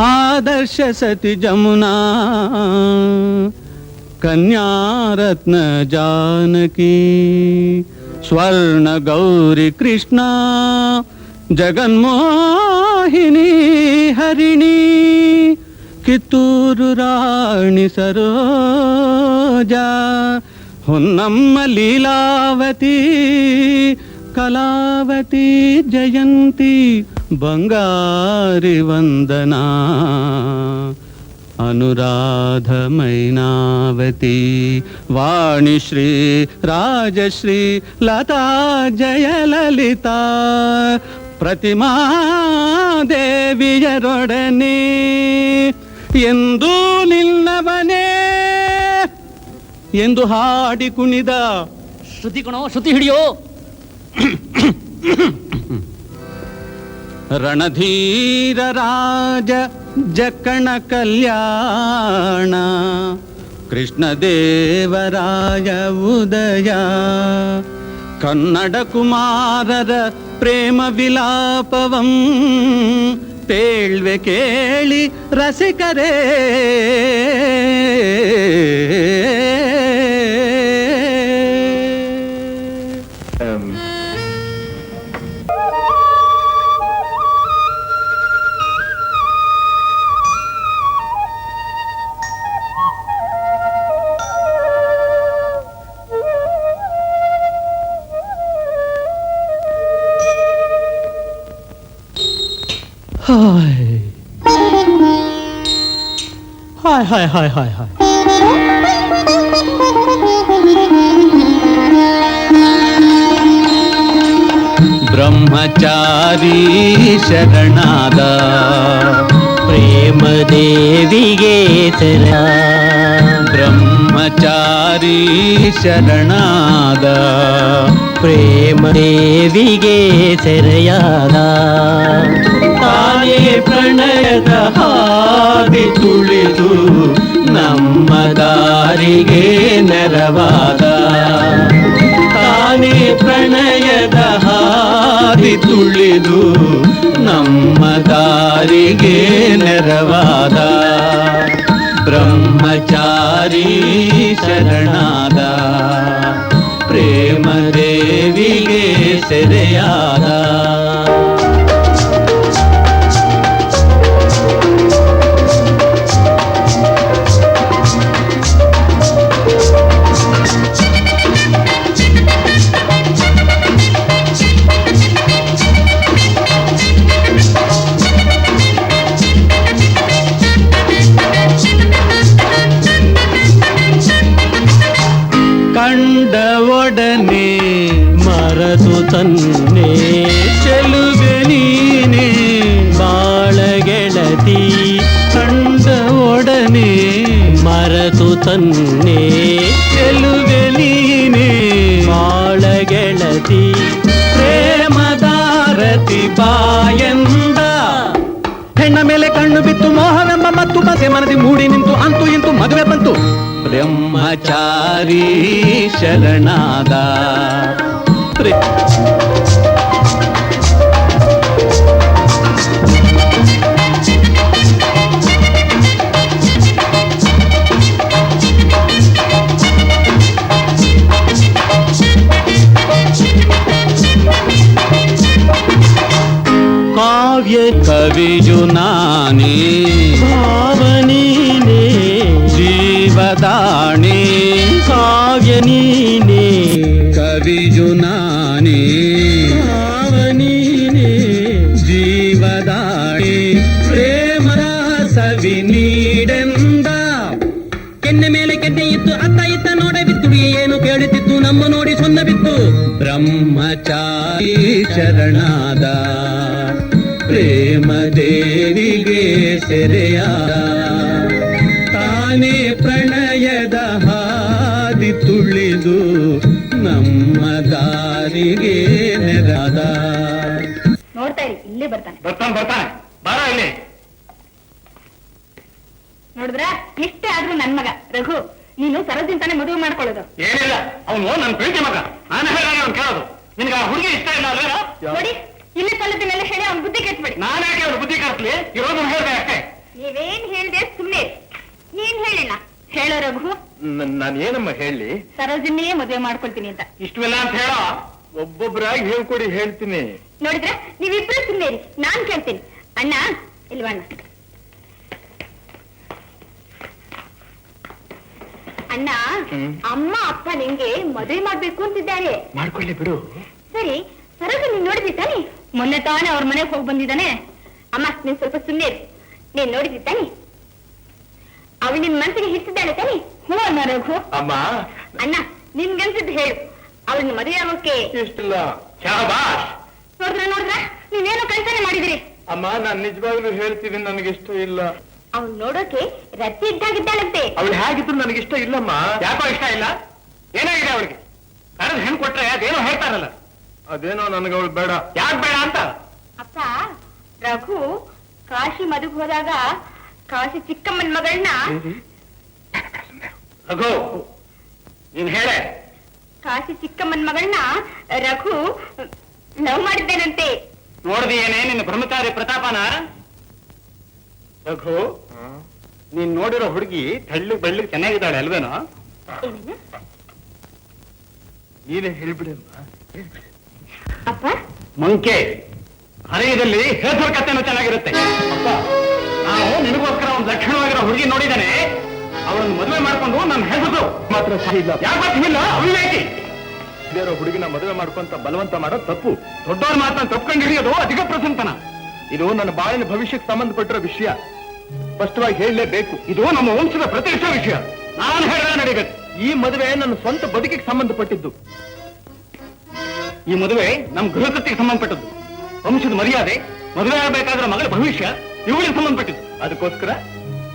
ಆದರ್ಶ ಸತಿ ಜಮುನಾ ಕನ್ಯಾರತ್ನ ಜಾನಕಿ ಸ್ವರ್ಣ ಗೌರಿ ಕೃಷ್ಣ ಜಗನ್ಮೋಹಿನಿ ಹರಿಣಿ ಕಿತ್ತೂರು ರಾಣಿ ಸರೋಜಾ ಹೊನ್ನಮ್ಮ ಲೀಲಾವತಿ ಕಲಾವತಿ ಜಯಂತಿ ಬಂಗಾರಿ ವಂದನಾ ಅನುರಾಧ ಮೈನಾವತಿ ವಾಣಿಶ್ರೀ ರಾಜಶ್ರೀ ಲತಾ ಜಯಲಲಿತಾ ಪ್ರತಿಮಾ ದೇವಿಯರೊಡನೆ ಎಂದು ನಿನ್ನವನೇ ಎಂದು ಹಾಡಿ ಕುಣಿದ ಶ್ರುತಿ ಕಣೋ, ಶ್ರುತಿ ಹಿಡಿಯೋ. ರಣಧೀರ ರಾಜ ಜಕ್ಕಣ ಕಲ್ಯಾಣ ಕೃಷ್ಣದೇವರಾಯ ಉದಯ ಕನ್ನಡ ಕುಮಾರರ ಪ್ರೇಮ ವಿಲಾಪವಂ ಪೇಳ್ವೆ ಕೇಳಿ ರಸಿಕರೇ ಹಾಯ್ ಹಾಯ್ ಹಾಯ್ ಹಾಯ್ ಹಾಯ್. ಬ್ರಹ್ಮಚಾರಿ ಶರಣಾದ ಪ್ರೇಮ ದೇವಿಗೆ ಸರ ಬ್ರಹ್ಮಚಾರಿ ಶರಣಾದ ಪ್ರೇಮ ದೇವಿಗೆ ಸೆರೆಯಾದ ತಾನೇ ಪ್ರಣಯದ ಹಾದಿ ತುಳಿದು ನಮ್ಮ ದಾರಿಗೆ ನೆರವಾದ ತಾನೇ ಪ್ರಣಯದ ಹಾದಿ ತುಳಿದು ನಮ್ಮ ದಾರಿಗೆ ನೆರವಾದ ಬ್ರಹ್ಮಚಾರಿ ಶರಣಾದ ಪ್ರೇಮ ದೇವಿಗೆ ಸೆರೆಯಾದ ಕಂಡ ಒಡನೆ ಮರೆತು ತನ್ನೆ ಚೆಲುವೆ ನೀನೆ ಬಾಳ ಗೆಳತಿ ಕಂಡ ಒಡನೆ ಮರೆತು ತನ್ನೆ ಹೆಣ್ಣ ಮೇಲೆ ಕಣ್ಣು ಬಿತ್ತು ಮೋಹವೆಂಬ ಮತ್ತು ಬಗೆ ಮನದಿ ಮೂಡಿ ನಿಂತು ಅಂತೂ ಇಂತು ಮದುವೆ ಬಂತು ಬ್ರಹ್ಮಚಾರಿ ಶರಣಾದ ಕಾವ್ಯ ಕವಿಯು ನಾನೇ ಭಾವನೀನೇ ಜೀವದಾಣೆ ಕಾವ್ಯ ನೀನೇ ಕವಿಯು ನಾನೇ ಭಾವನೀನೇ ಜೀವದಾಣೆ ಪ್ರೇಮದ ಸವಿ ನೀಡೆಂದ ಕೆನ್ನೆ ಮೇಲೆ ಕೆನ್ನೆ ಇತ್ತು ಅತ್ತ ಇತ್ತ ನೋಡೆ ಬಿತ್ತು ಏನು ಕೇಳುತ್ತಿತ್ತು ನಮ್ಮ ನೋಡಿ ಸೊನ್ನ ಬಿತ್ತು ಬ್ರಹ್ಮಚಾರಿ ಶರಣಾದ ಪ್ರೇಮ ದೇವಿಗೆ ಸೆರೆಯಾದ ತಾನೇ ಪ್ರಣಯದ ಹಾದಿ ತುಳಿದು ನಮ್ಮ ದಾರಿಗೆ ನೆರೆದ. ನೋಡ್ತಾ ಇರಿ, ಇಲ್ಲೇ ಬರ್ತಾನೆ. ಬರ್ತಾನೆ ಬಾರ ಇಲ್ಲಿ. ನೋಡಿದ್ರ ಇಷ್ಟೇ ಆದ್ರೂ ನನ್ ಮಗ ರಘು, ನೀನು ಸರೋಜಿಂತಾನೆ ಮದುವೆ ಮಾಡ್ಕೊಳ್ಳೋದು. ಏನಿಲ್ಲ, ಅವನು ನನ್ನ ಪ್ರೀತಿ ಮಗ. ನಾನು ಹೇಳಿದಾಗ ಅವ್ನು ಕೇಳೋದು. ನಿನ್ಗೆ ಆ ಹುಡುಗಿ ಇಷ್ಟ ಇಲ್ಲ ಅಲ್ವೇನೋ? ನೋಡಿ, ಇಲ್ಲಿ ಸಲ್ಲದಿನೆಲ್ಲ ಹೇಳಿ ಅವ್ನ ಬುದ್ಧಿ ಕೆಟ್ಬಿಡಿ. ನಾನು ಯಾಕೆ ಅವ್ರ ಬುದ್ಧಿ ಕಳಿಸ್ಲಿ? ಇರೋದನ್ನ ಹೇಳ್ದೆ ಅಷ್ಟೇ. ನೀವೇನ್ ಹೇಳ್ದೆ ಸುಮ್ನೆ. ನೀನ್ ಹೇಳಿಲ್ಲ, ಹೇಳೋ ರಘು. ನಾನು ಏನಮ್ಮ ಹೇಳಿ? ಸರೋಜಿನಿಯೇ ಮದುವೆ ಮಾಡ್ಕೊಳ್ತೀನಿ ಅಂತ. ಇಷ್ಟವೆಲ್ಲ ಅಂತ ಹೇಳೋ. ಒಬ್ಬೊಬ್ಬರಾಗಿ ಹೇಳ್ಕೊಡಿ, ಹೇಳ್ತೀನಿ. ನೋಡಿದ್ರೆ ನೀವಿಬ್ರು ಸುಮ್ನೆ ಇರಿ, ನಾನ್ ಕೇಳ್ತೀನಿ. ಅಣ್ಣ ಇಲ್ವಣ್ಣ, ಅಣ್ಣ ಅಮ್ಮ ಅಪ್ಪ ನಿಂಗೆ ಮದುವೆ ಮಾಡ್ಬೇಕು ಅಂತಿದ್ದಾರೆ. ಮಾಡ್ಕೊಳ್ಳಿ ಬಿಡು. ಸರಿ, ಸರೋಜ ನೀನ್ ನೋಡಿದಿ ತಾನೆ? ಮೊನ್ನೆ ತಾನೇ ಅವ್ರ ಮನೆಗೆ ಹೋಗಿ ಬಂದಿದ್ದಾನೆ. ಅಮ್ಮ ನೀನ್ ಸ್ವಲ್ಪ ಸುಮ್ಮನೆ ಇರು. ನೀನ್ ನೋಡಿದಿ ತಾನೆ? ಅವಳು ನಿನ್ ಮನಸ್ಸಿಗೆ ಹಿಟ್ಟಿದ್ದಾಳೆ ತಾನೆ? ಹ್ಞೂ ಅಣ್ಣ ರಘು. ಅಮ್ಮ, ಅಣ್ಣ ನಿನ್ಗನ್ಸಿದ್ದು ಹೇಳು, ಅವಳನ್ನ ಮದುವೆ ಆಗೋಕೆ ಇಷ್ಟಿಲ್ಲ. ಶಾಬಾಷ್. ನೋಡಿದ್ರ ನೀವೇನೋ ಕಳ್ತನೆ ಮಾಡಿದ್ರಿ. ಅಮ್ಮ, ನಾನ್ ನಿಜವಾಗ್ಲೂ ಹೇಳ್ತೀನಿ, ನನಗಿಷ್ಟ ಇಲ್ಲ. ಅವ್ನು ನೋಡೋಕೆ ರತ್ತಿ ಇದ್ದಾಗಿದ್ದಾಳಂತೆ. ಅವಳು ಹೇಗಿದ್ರು ನನಗಿಷ್ಟ ಇಲ್ಲಮ್ಮ. ಯಾಕೋ ಇಷ್ಟ ಇಲ್ಲ? ಏನಾಗಿದೆ ಅವಳಿಗೆ? ಕರೆದು ಹೆಣ್ಣು ಕೊಟ್ರೆ ಅದೇನೋ ಹೇಳ್ತಾರಲ್ಲ. ಅದೇನೋ ನನಗೆ ಅವಳು ಬೇಡ. ಯಾಕೆ ಬೇಡ ಅಂತ? ಅಪ್ಪ, ರಘು ಕಾಶಿ ಮದುವೆ ಹೋದಾಗ ಕಾಶಿ ಚಿಕ್ಕಮ್ಮನ ಮಗಳನ್ನ ರಘು, ನೀನ್ ಹೇಳೆ. ಕಾಶಿ ಚಿಕ್ಕಮ್ಮನ ಮಗಳನ್ನ ರಘು ಲವ್ ಮಾಡಿದ್ದೇನಂತೆ. ನೋಡ್ದಿಯೇನೆ ನಿನ್ನ ಬ್ರಹ್ಮಚಾರಿ ಪ್ರತಾಪನ? ರಘು, ನೀನ್ ನೋಡಿರೋ ಹುಡುಗಿ ತೆಳ್ಳಗ್ ಬೆಳ್ಳಗ್ ಚೆನ್ನಾಗಿದ್ದಾಳೆ ಅಲ್ವೇನೋ? ಏನೇನು? ನೀನೇ ಹೇಳ್ಬಿಡಮ್ಮ. ಅಪ್ಪ, ಮಂಕೆ ಹರೆಯದಲ್ಲಿ ಹೇಸರ್ ಕಥೆನೂ ಚೆನ್ನಾಗಿರುತ್ತೆ. ಅಪ್ಪ, ನಾವು ನಿನಗೋಸ್ಕರ ಒಂದು ಲಕ್ಷಣವಾಗಿರೋ ಹುಡುಗಿ ನೋಡಿದ್ದಾನೆ. ಅವಳನ್ನು ಮದುವೆ ಮಾಡ್ಕೊಂಡು ನನ್ನ ಹೆಸರು ಮಾತ್ರ ಸರಿ ಇಲ್ಲ. ಯಾಕೆ ಇಲ್ಲ? ಅವಿವೇಕಿ. ಬೇರೆ ಹುಡುಗಿನ ಮದುವೆ ಮಾಡ್ಕೊಂತ ಬಲವಂತ ಮಾಡೋದು ತಪ್ಪು. ದೊಡ್ಡವ್ರ ಮಾತನ್ನ ತಪ್ಕೊಂಡು ಹಿಡಿಯೋದು ಅಧಿಕ ಪ್ರಸಂತನ. ಇದು ನನ್ನ ಬಾಳಿನ ಭವಿಷ್ಯಕ್ಕೆ ಸಂಬಂಧಪಟ್ಟಿರೋ ವಿಷಯ. ಸ್ಪಷ್ಟವಾಗಿ ಹೇಳಲೇಬೇಕು. ಇದು ನಮ್ಮ ವಂಶದ ಪ್ರತಿಷ್ಠೆ ವಿಷಯ. ನಾನು ಹೇಳಿದ್ರೆ ನಡೀಬೇಕು. ಈ ಮದುವೆ ನನ್ನ ಸ್ವಂತ ಬದುಕಿಗೆ ಸಂಬಂಧಪಟ್ಟಿದ್ದು. ಈ ಮದುವೆ ನಮ್ಮ ಗೃಹಕೃತಿಗೆ ಸಂಬಂಧಪಟ್ಟದ್ದು. ವಂಶದ ಮರ್ಯಾದೆ, ಮದುವೆ ಆಗಬೇಕಾದ್ರೆ ಮಗಳ ಭವಿಷ್ಯ ಇವುಗಳಿಗೆ ಸಂಬಂಧಪಟ್ಟಿದ್ದು. ಅದಕ್ಕೋಸ್ಕರ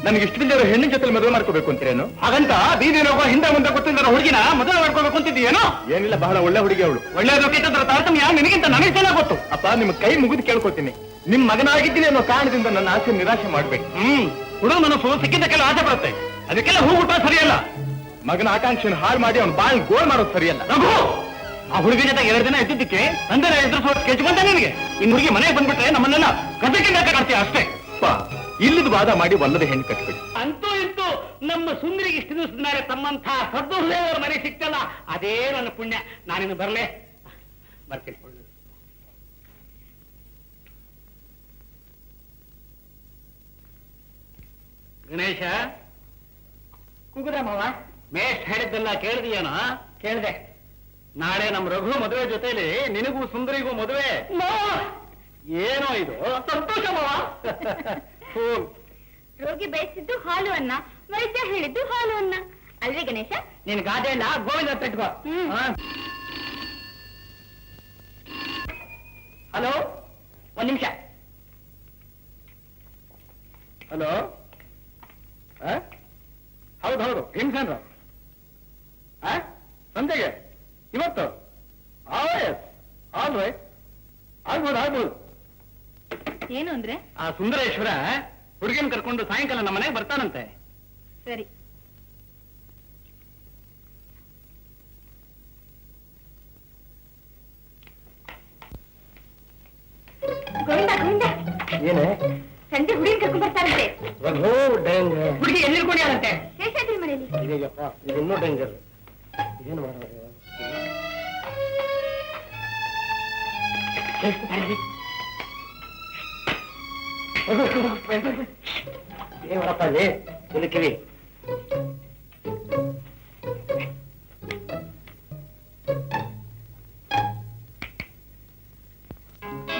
ನನಗೆ ಇಷ್ಟವಿಲ್ಲರೋ ಹೆಣ್ಣಿನ ಜೊತೆ ಮದುವೆ ಮಾಡ್ಕೋಬೇಕು ಅಂತೀರೇನು? ಹಾಗಂತ ಬೀದಿನ ಹಿಂದೆ ಮುಂದೆ ಗೊತ್ತಿದ್ದರ ಹುಡುಗಿನ ಮದುವೆ ಮಾಡ್ಕೋಬೇಕು ಅಂತಿದ್ದೀಯೇನೋ? ಏನಿಲ್ಲ, ಬಹಳ ಒಳ್ಳೆ ಹುಡುಗಿ ಅವಳು. ಒಳ್ಳೆಯದು ಕೆಟ್ಟದರ ತಾರತಮ್ಯ ನಿನಗಿಂತ ನನಗೆ ಚೆನ್ನಾಗಿ ಗೊತ್ತು. ಅಪ್ಪ, ನಿಮ್ ಕೈ ಮುಗಿದು ಕೇಳ್ಕೊತೀನಿ, ನಿಮ್ ಮಗನಾಗಿದ್ದೀನಿ ಅನ್ನೋ ಕಾರಣದಿಂದ ನನ್ನ ಆಸೆ ನಿರಾಶೆ ಮಾಡ್ಬೇಕು. ಹುಡುಗ ಮನಸ್ಸು ಸಿಕ್ಕಿದ್ದಕ್ಕೆಲ್ಲ ಆಸೆ ಬರುತ್ತೆ. ಅದಕ್ಕೆಲ್ಲ ಹೂಗುಟ್ಟ ಸರಿಯಲ್ಲ. ಮಗನ ಆಕಾಂಕ್ಷೆಯನ್ನು ಹಾಳು ಮಾಡಿ ಅವ್ನ ಬಾಳ್ ಗೋಳ್ ಮಾಡೋದು ಸರಿಯಲ್ಲ. ರಘು, ಆ ಹುಡುಗಿ ಜೊತೆ 2 ದಿನ ಇದ್ದಿದ್ದಕ್ಕೆ ತಂದೆ ಎದುರಿಸುವ ಕೆಚ್ಕೊಂತ ನಿನಗೆ. ಇನ್ ಹುಡುಗಿ ಮನೆಗೆ ಬಂದ್ಬಿಟ್ರೆ ನಮ್ಮನ್ನೆಲ್ಲ ಕದ್ದಕ್ಕಿಂತ ಕಾಡ್ತೀಯ ಅಷ್ಟೇ. ಇಲ್ಲದ ವಾದ ಮಾಡಿ ಒಲ್ಲದ ಹೆಣ್ಣು ಕಟ್ಬಿಡಿ. ಅಂತೂ ಇಂತೂ ನಮ್ಮ ಸುಂದರಿಗೆ ಇಷ್ಟು ದಿವಸದ ಮೇಲೆ ತಮ್ಮಂಥ ಸದ್ದುಹೃದಯವ್ರ ಮನೆ ಸಿಕ್ತಲ್ಲ, ಅದೇ ನನ್ನ ಪುಣ್ಯ. ನಾನಿನ್ನು ಬರ್ತೀನಿ. ಗಣೇಶ, ಕೂಗುದ ಮಾವ? ಮೇಷ್ ಹೇಳಿದ್ದೆಲ್ಲ ಕೇಳಿದೀಯನ? ಕೇಳಿದೆ. ನಾಳೆ ನಮ್ಮ ರಘು ಮದುವೆ ಜೊತೆಲಿ ನಿನಗೂ ಸುಂದರಿಗೂ ಮದುವೆ. ಏನೋ ಇದು ಸಂತೋಷ ಮಾವ. ರೋಗಿ ಬಯಸಿದ್ದು ಹಾಲು ಅನ್ನ, ವೈದ್ಯ ಹೇಳಿದ್ದು ಹಾಲು ಅನ್ನ ಅಲ್ವೇ ಗಣೇಶ? ನಿನ್ ಗಾದೆ ಎಲ್ಲ ಗೋವಿಂದ ತಟ್ಕೋ. ಹಲೋ, 1 ನಿಮಿಷ. ಹಲೋ, ಹೌದೌದು, ಹಿಂಸನ್ರ ಸಂಜೆಗೆ ಇವತ್ತು? ಆಲ್ ರೈಟ್, ಆಗ್ಬೋದು. ಏನು ಅಂದ್ರೆ? ಆ ಸುಂದರೇಶ್ವರ ಹುಡುಗಿನ ಕರ್ಕೊಂಡು ಸಾಯಂಕಾಲ ನಮ್ಮ ಮನೆಗೆ ಬರ್ತಾನಂತೆ. ಸರಿ. ಗೋವಿಂದ ಗೋವಿಂದ, ಏನೇ ಸಂಜೆ ಹುಡುಗಿನ ಕರ್ಕೊಂಡ್ ಬರ್ತಾರಂತೆ. ರಘು ಡೇಂಜರ್. ಹುಡುಗಿ ಎಲ್ಲಿ ಇಟ್ಕೊಂಡಿಯಾರಂತೆ? ಶೇಷಾದ್ರಿ ಮನೆಯಲ್ಲಿ. ಇದೆಯಪ್ಪ, ಇದು ಇನ್ನೂ ಡೇಂಜರ್. ಏನು ಮಾಡೋದು? ಏನಪ್ಪ ಅಲ್ಲಿ ಹುಡುಕಿವಿ?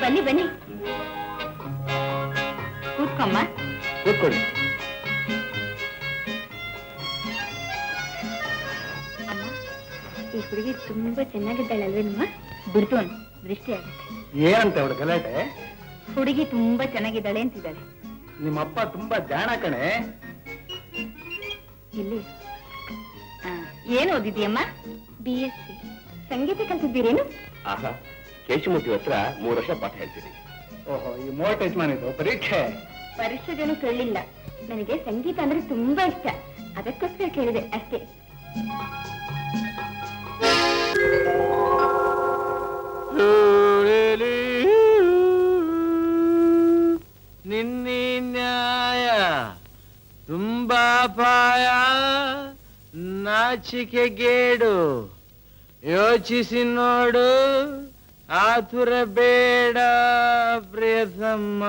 ಬನ್ನಿ ಬನ್ನಿ, ಕೂತ್ಕೊಮ್ಮ. ಕೂತ್ಕೊಳ್ಳಿ. ಅಮ್ಮ, ಈ ಹುಡುಗಿ ತುಂಬಾ ಚೆನ್ನಾಗಿದ್ದಾಳಲ್ವೇನಮ್ಮ? ಬಿಡ್ತೋನ್ ದೃಷ್ಟಿ ಆಗುತ್ತೆ. ಏನಂತೆ ಅವಳು ಗಲಾಟೆ? ಹುಡುಗಿ ತುಂಬಾ ಚೆನ್ನಾಗಿದ್ದಾಳೆ ಅಂತಿದ್ದಾಳೆ. ನಿಮ್ಮಪ್ಪ ತುಂಬಾ ಜಾಣ ಕಣೆ. ಇಲ್ಲಿ ಏನು ಓದಿದ್ಯಮ್ಮ? BSc. ಸಂಗೀತ ಕಲ್ತಿದ್ದೀರೇನು? ಆಹಾ, ಕೇಶಮೂರ್ತಿ ಹತ್ರ 3 ವರ್ಷ ಪಾಠ ಹೇಳ್ತೀರಿ. ಓಹೋ, ಈ ಮೋಟ ಯಜಮಾನಿದು ಪರೀಕ್ಷೆ? ಪರೀಕ್ಷೆದೇನು ಕೇಳಲಿಲ್ಲ, ನನಗೆ ಸಂಗೀತ ಅಂದ್ರೆ ತುಂಬಾ ಇಷ್ಟ, ಅದಕ್ಕೋಸ್ಕರ ಕೇಳಿದೆ ಅಷ್ಟೇ. ನಿನ್ನಿ ನ್ಯಾಯ ತುಂಬಾ ಪಾಯ, ನಾಚಿಕೆಗೇಡು, ಯೋಚಿಸಿ ನೋಡು, ಆತುರ ಬೇಡ ಪ್ರಿಯತಮ್ಮ,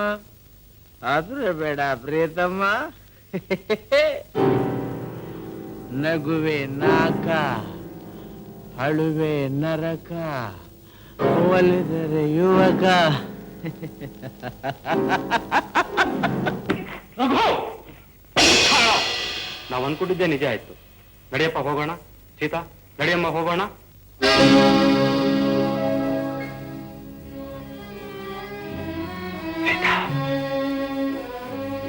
ಆತುರ ಬೇಡ ಪ್ರಿಯತಮ್ಮ. ನಗುವೆ ನಾಕ, ಅಳುವೆ ನರಕ, ಒಲಿದರೆ ಯುವಕ. ನಾವು ಅನ್ಕೊಂಡಿದ್ದೆ ನಿಜ ಆಯ್ತು. ನಡೆಯಪ್ಪ ಹೋಗೋಣ. ಸೀತಾ ನಡೆಯಮ್ಮ ಹೋಗೋಣ.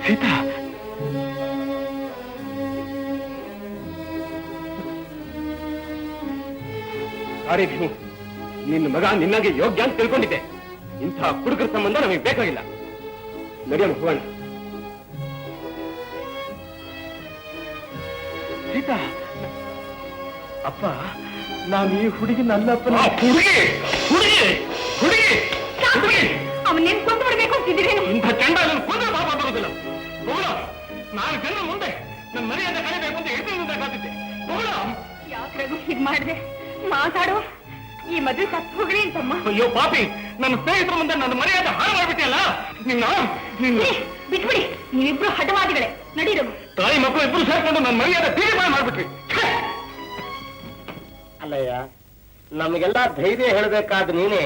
ಸೀತಾ, ಸಾರಿ ಭೀಮು, ನಿನ್ನ ಮಗ ನಿನ್ನಾಗೆ ಯೋಗ್ಯ ಅಂತ ತಿಳ್ಕೊಂಡಿದ್ದೆ. ಇಂಥ ಹುಡುಗರ ಸಂಬಂಧ ನಮಗೆ ಬೇಕಾಗಿಲ್ಲ. ನಡೆಯಮ್ಮ ಹೋಗೋಣ. ಸೀತಾ, ಅಪ್ಪ, ನಾನು ಈ ಹುಡುಗಿನ ಅಲ್ಲಪ್ಪ. ಹುಡುಗಿ ಹುಡುಗಿ ಹುಡುಗಿ ಹುಡುಗಿ ಅವನ್ನೇನ್ ಕೊಂದು ಬಿಡ್ಬೇಕು ಅಂತಿದ್ದೀರೇನು? ಇಂಥ ಚಂಡ ಕೊಂದ್ರೆ ಪಾಪ ಬರುದಿಲ್ಲ. ಹೋಗೋಣ. 4 ಜನ ಮುಂದೆ ನನ್ನ ಮರ್ಯಾದೆ ಕಳಿಬೇಕು ಅಂತ ಎದುರು ಕಾತಿದ್ದೆ. ಹೋಗೋಣ. ಯಾಕೆ ರಘು ಹೀಗ್ ಮಾಡಿದೆ? ಮಾತಾಡು, ಈ ಮದುವೆ ಸತ್ತು ಹೋಗ್ರಿ ಅಂತಮ್ಮ. ಅಯ್ಯೋ ಪಾಪಿ, ನನ್ನ ಸ್ನೇಹಿತರ ಮುಂದೆ ನನ್ನ ಮರ್ಯಾದೆ ಹಾಳು ಮಾಡ್ಬಿಟ್ಟಿಯಲ್ಲ. ನಿನ್ನ ಬಿಟ್ಬಿಡಿ, ನೀವಿಬ್ರು ಹಠವಾದಿಗಳೇ. ನಡಿ ರಘು. ತಾಯಿ ಮಕ್ಕಳು ಇಬ್ರು ಸೇರ್ಕೊಂಡು ನನ್ನ ಮರ್ಯಾದೆ ತೀರ್ಮಾನ ಮಾಡ್ಬಿಟ್ರಿ. ಅಲ್ಲಯ್ಯ, ನಮಗೆಲ್ಲ ಧೈರ್ಯ ಹೇಳಬೇಕಾದ ನೀನೆ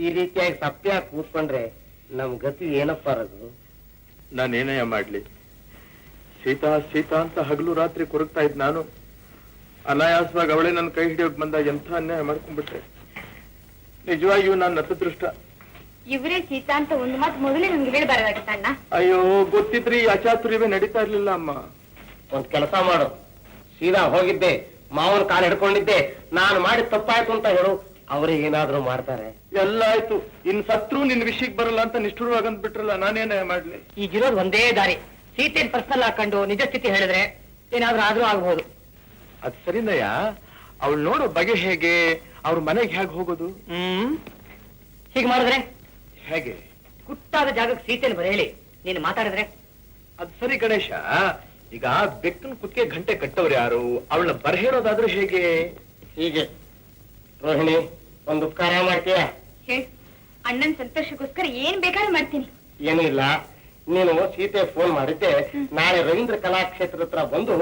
ಈ ರೀತಿಯಾಗಿ ಸತ್ಯ ಕೂತ್ಕೊಂಡ್ರೆ ನಮ್ ಗತಿ ಏನಪ್ಪ ರಘು? ನಾನೇನಯ್ಯ ಮಾಡ್ಲಿ? ಸೀತಾ ಸೀತಾ ಅಂತ ಹಗಲು ರಾತ್ರಿ ಕೊರಗ್ತಾ ಇದ್ ನಾನು ಅನಾಯಾಸವಾಗಿ ಅವಳೇ ನನ್ನ ಕೈ ಹಿಡಿಯೋಕ್ ಬಂದಾಗ ಎಂಥ ಅನ್ಯಾಯ ಮಾಡ್ಕೊಂಡ್ಬಿಟ್ರೆ. ನಿಜವಾಗಿಯೂ ನಾನು ನತದೃಷ್ಟ. ಇವರೇ ಸೀತಾ ಅಂತ ಒಂದು ಮಾತು ಮೊದಲೇ ನಮ್ಗೆ ಹೇಳಬಾರದಾಗಿತ್ತ ಅಣ್ಣ? ಅಯ್ಯೋ, ಗೊತ್ತಿದ್ರಿ ಅಚಾತುರ್ಯವೇ ನಡೀತಾ ಇರ್ಲಿಲ್ಲ ಅಮ್ಮ. ಒಂದ್ ಕೆಲಸ ಮಾಡು, ಸೀದಾ ಹೋಗಿದ್ದೆ, ಮಾವನ ಕಾಲು ಹಿಡ್ಕೊಂಡಿದ್ದೆ, ನಾನು ಮಾಡಿದ ತಪ್ಪಾಯ್ತು ಅಂತ ಹೇಳು, ಅವ್ರಿಗೆ ಏನಾದ್ರೂ ಮಾಡ್ತಾರೆ. ಎಲ್ಲ ಆಯ್ತು, ಇನ್ ಸತ್ರು ನಿನ್ ವಿಷಯಕ್ಕೆ ಬರಲ್ಲ ಅಂತ ನಿಷ್ಠುರವಾಗಂದ್ ಬಿಟ್ರಲ್ಲ, ನಾನೇನೇ ಮಾಡ್ಲಿ? ಈಗಿರೋದು ಒಂದೇ ದಾರಿ. ಸೀತೆನ್ ಪರ್ಸನಲ್ ಹಾಕೊಂಡು ನಿಜ ಸ್ಥಿತಿ ಹೇಳಿದ್ರೆ ಏನಾದ್ರೂ ಆದ್ರೂ ಆಗ್ಬಹುದು. ಅದ್ ಸರಿನಯ್ಯ, ಅವಳು ನೋಡೋ ಬಗೆ ಹೇಗೆ, ಅವ್ರ ಮನೆಗೆ ಹೇಗೆ ಹೋಗೋದು? ಹೀಗೆ ಮಾಡಿದ್ರೆ ಹೇಗೆ? ಗುಟ್ಟಾದ ಜಾಗಕ್ಕೆ ಸೀತೆಯನ್ನು ಬರೆಯಲಿ, ನೀನು ಮಾತಾಡಿದ್ರೆ. ಅದ್ ಸರಿ ಗಣೇಶ, ಈಗ ಬೆಕ್ಕನ್ ಕುತ್ತಿಗೆ ಗಂಟೆ ಕಟ್ಟವ್ರು ಯಾರು? ಅವಳನ್ನ ಬರಹೇಳೋದಾದ್ರೂ ಹೇಗೆ? ಹೀಗೆ. ರೋಹಿಣಿ, ಒಂದು ಉಪಕಾರ ಮಾಡ್ತೀಯ? ಹೇಳಿ, ಅಣ್ಣನ್ ಸಂತೋಷಕ್ಕೋಸ್ಕರ ಏನ್ ಬೇಕಾದ್ರೂ ಮಾಡ್ತೀನಿ. ಏನೂ ಇಲ್ಲ, ನೀನು ಸೀತೆ ಫೋನ್ ಮಾಡಿದ್ದೆ, ನಾಳೆ ರವೀಂದ್ರ ಕಲಾಕ್ಷೇತ್ರದ ಹತ್ರ ಬಂದು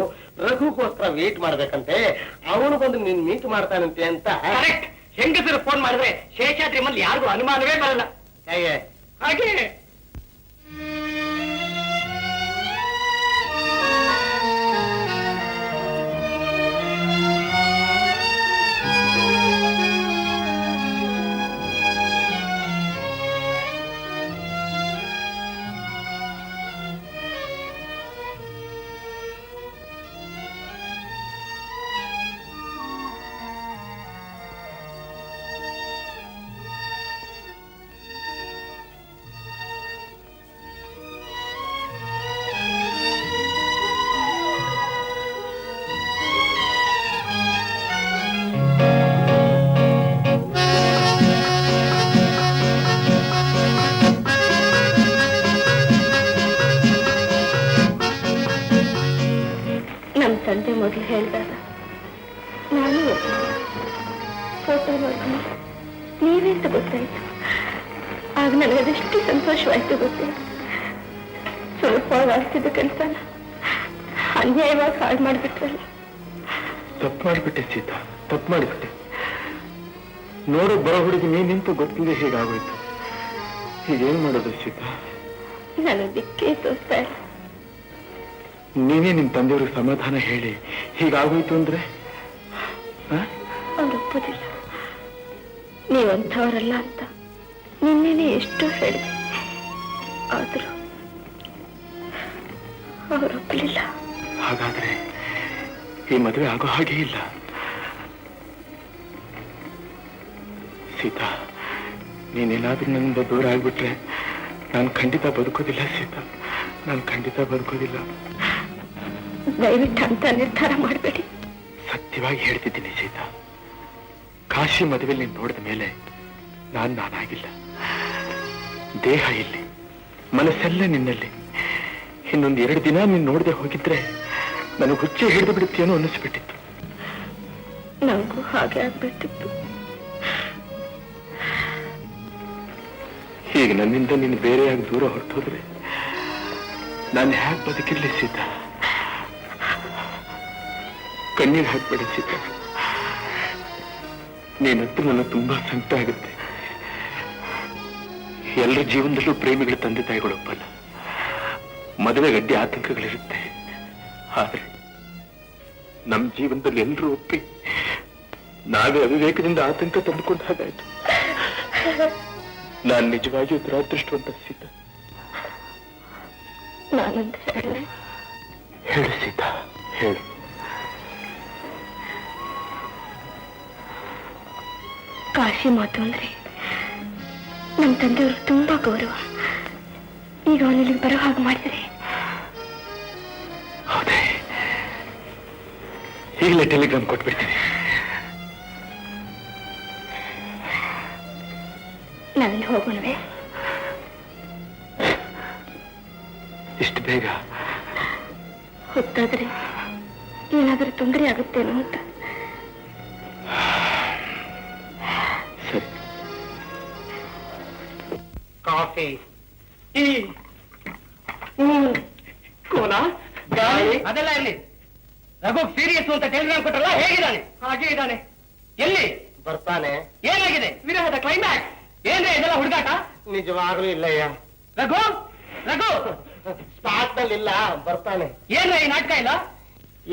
ರಘುಗೋಸ್ಕರ ವೇಟ್ ಮಾಡ್ಬೇಕಂತೆ, ಅವನು ಬಂದು ನೀನ್ ಮೀಟ್ ಮಾಡ್ತಾನಂತೆ ಅಂತ. ಕರೆಕ್ಟ್. ಹೆಂಗಸರು ಫೋನ್ ಮಾಡಿದ್ರೆ ಶೇಷಾದ್ರಿ ಮೇಲೆ ಯಾರಿಗೂ ಅನುಮಾನವೇ ಬರಲ್ಲ. ಹೇಗೆ? ಹಾಗೆ ಮೊದಲು ಹೇಳಿದಾಗ ನಾನು ಫೋಟೋ ನೋಡಿ ನೀವೇ ಅಂತ ಗೊತ್ತಾಯ್ತು. ಆಗ ನನಗದೆಷ್ಟು ಸಂತೋಷವಾಯ್ತು ಗೊತ್ತಿಲ್ಲ. ಸ್ವಲ್ಪ ಆಗ್ತಿದ್ದ ಕೆಲಸನ ಅನ್ಯಾಯವಾಗಿ ಹಾಳು ಮಾಡಿಬಿಟ್ರಲ್ಲ. ತಪ್ಪು ಮಾಡಿಬಿಟ್ಟೆ ಸೀತಾ, ತಪ್ಪು ಮಾಡಿಬಿಟ್ಟೆ. ನೋಡೋ ಬರೋ ಹುಡುಗಿ ನೀನಿಂತು ಗೊತ್ತಿದೆ ಹೀಗಾಗೋಯ್ತು. ಹೀಗೇನ್ ಮಾಡೋದು ಸೀತಾ? ನಾನು ದಿಕ್ಕೇ ತೋರಿಸ್ತಾ ಇಲ್ಲ. ನೀನೇ ನಿನ್ ತಂದೆಯವ್ರಿಗೆ ಸಮಾಧಾನ ಹೇಳಿ ಹೀಗಾಗೋಯ್ತು ಅಂದ್ರೆ ಅವ್ರು ಒಪ್ಪೋದಿಲ್ಲ. ನೀವಂಥವರಲ್ಲ ಅಂತ ನಿನ್ನೆನೆ ಎಷ್ಟು ಹೇಳಿದೆ, ಆದ್ರೂ ಅವರು ಒಪ್ಪಲಿಲ್ಲ. ಹಾಗಾದ್ರೆ ಈ ಮದುವೆ ಆಗೋ ಹಾಗೆ ಇಲ್ಲ ಸೀತಾ. ನೀನೇನಾದ್ರೂ ನನ್ನಿಂದ ದೂರ ಆಗ್ಬಿಟ್ರೆ ನಾನು ಖಂಡಿತ ಬದುಕೋದಿಲ್ಲ ಸೀತಾ, ನಾನು ಖಂಡಿತ ಬದುಕೋದಿಲ್ಲ. ದಯವಿಟ್ಟು ಅಂತ ನಿರ್ಧಾರ ಮಾಡಬೇಡಿ. ಸತ್ಯವಾಗಿ ಹೇಳ್ತಿದ್ದೀನಿ ಸೀತಾ, ಕಾಶಿ ಮದುವೆಯಲ್ಲಿ ನೀನು ನೋಡಿದ ಮೇಲೆ ನಾನಾಗಿಲ್ಲ. ದೇಹ ಇಲ್ಲಿ, ಮನಸ್ಸೆಲ್ಲ ನಿನ್ನಲ್ಲಿ. ಇನ್ನೊಂದು 2 ದಿನ ನೀನು ನೋಡದೆ ಹೋಗಿದ್ರೆ ನನಗೆ ಹುಚ್ಚೆ ಹಿಡಿದು ಬಿಡುತ್ತೇನೋ ಅನ್ನಿಸ್ಬಿಟ್ಟಿತ್ತು. ನನಗೂ ಹಾಗೆ ಆಗ್ಬಿಟ್ಟಿತ್ತು. ಹೀಗೆ ನನ್ನಿಂದ ನೀನು ಬೇರೆಯಾಗಿ ದೂರ ಹೊರಟೋದ್ರೆ ನಾನು ಹ್ಯಾಕ್ ಬದುಕಿರ್ಲಿ ಸೀತಾ? ಕಣ್ಣೀರು ಹಾಕ್ಬೇಡಿ ಸೀತಾ. ನೀನಂತೂ ನನ್ನ ತುಂಬಾ ಸಂಕಟ ಆಗುತ್ತೆ. ಎಲ್ಲರ ಜೀವನದಲ್ಲೂ ಪ್ರೇಮಿಗಳ ತಂದೆ ತಾಯಿಗಳೊಪ್ಪಲ್ಲ. ಮದುವೆ ಗಡ್ಡೆ ಆತಂಕಗಳಿರುತ್ತೆ. ಆದ್ರೆ ನಮ್ಮ ಜೀವನದಲ್ಲಿ ಎಲ್ಲರೂ ಒಪ್ಪಿ ನಾವೇ ಅವಿವೇಕದಿಂದ ಆತಂಕ ತಂದುಕೊಂಡ ಹಾಗಾಯ್ತು. ನಾನು ನಿಜವಾಗಿಯೂ ದುರಾದೃಷ್ಟವಂತ ಸೀತಾ. ನಾನಂತ ಹೇಳು ಸೀತಾ, ಹೇಳು. ಕಾಶಿ ಮಾತು ಅಂದ್ರೆ ನಮ್ಮ ತಂದೆಯವರು ತುಂಬಾ ಗೌರವ. ಈಗ ಅವನಿಗೆ ಬರೋ ಹಾಗೆ ಮಾಡಿದ್ರೆ ಹೌದೇ? ಈಗಲೇ ಟೆಲಿಗ್ರಾಮ್ ಕೊಟ್ಬಿಡ್ತೀನಿ. ನಾವಿಲ್ಲಿ ಹೋಗೋಣವೇ? ಇಷ್ಟು ಬೇಗ? ಹೊತ್ತಾದ್ರೆ ಏನಾದರೂ ತೊಂದರೆ ಆಗುತ್ತೇನೋ ಅಂತ. ಸರಿ. ಕಾಫಿ, ಟೀ, ಕೋಲ, ಗಾಳಿ ಅದೆಲ್ಲ ಎಲ್ಲಿ? ರಘು ಸೀರಿಯಸ್ ಅಂತ ಟೆಲಿಗ್ರಾಮ್ ಕೊಟ್ಟಲ್ಲ, ಹೇಗಿದ್ದಾನೆ? ಹಾಗೆ ಇದ್ದಾನೆ. ಎಲ್ಲಿ ಬರ್ತಾನೆ? ಏನಾಗಿದೆ ವಿರಹದ ಕ್ಲೈಮ್ಯಾಕ್ಸ್? ಏನ್ರೆ ಇದೆಲ್ಲ ಹುಡುಗಾಟ? ನಿಜವಾಗ್ಲೂ ಇಲ್ಲಯ್ಯ. ರಘು, ರಘು ಸ್ಪಾಟ್ ನಲ್ಲಿ ಇಲ್ಲ, ಬರ್ತಾನೆ. ಏನ್ರ ಈ ನಾಟಕ ಇಲ್ಲ?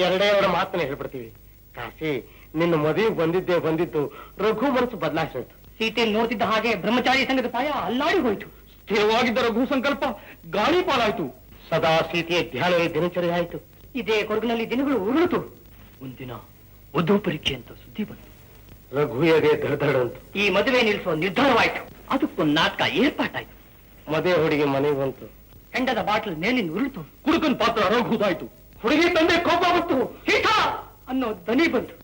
2 ಮಾತನ್ನ ಹೇಳ್ಬಿಡ್ತೀವಿ. ಕಾಶಿ, ನಿನ್ನ ಮದುವೆಗೆ ಬಂದಿದ್ದು ರಘು ಮನಸ್ಸು ಬದಲಾಯಿಸೋಯ್ತು. ಸೀತೆಯನ್ನು ನೋಡ್ತಿದ್ದ ಹಾಗೆ ಬ್ರಹ್ಮಚಾರಿ ಸಂಘದ ಪಾಯ ಅಲ್ಲಾಡಿ ಹೋಯ್ತು. ಸ್ಥಿರವಾಗಿದ್ದ ರಘು ಸಂಕಲ್ಪ ಗಾಳಿ ಪಾಲಾಯ್ತು. ಸದಾ ಸೀತೆಯ ಧ್ಯಾನವೇ ದಿನಚರಿ ಆಯ್ತು. ಇದೇ ಕೊಡಗಿನಲ್ಲಿ ದಿನಗಳು ಉರುಳಿತು. ಒಂದಿನ ವಧು ಪರೀಕ್ಷೆ ಅಂತ ಸುದ್ದಿ ಬಂತು. ರಘುಯದೇ ದಡದಂತು. ಈ ಮದುವೆ ನಿಲ್ಲಿಸುವ ನಿರ್ಧಾರವಾಯ್ತು. ಅದಕ್ಕೊಂದು ನಾಟಕ ಏರ್ಪಾಟಾಯ್ತು. ಮದುವೆ ಹುಡುಗಿ ಮನೆಗೆ ಬಂತು. ಹೆಂಡದ ಬಾಟಲ್ ಮೇಲಿನ ಉರುಳಿತು. ಕುಡುಕನ್ ಪಾತ್ರ ರಘುದಾಯ್ತು. ಹುಡುಗಿ ತಂದೆ ಕೋಪ ಬಂತು. ಹೀಠ ಅನ್ನೋ ದನಿ ಬಂತು.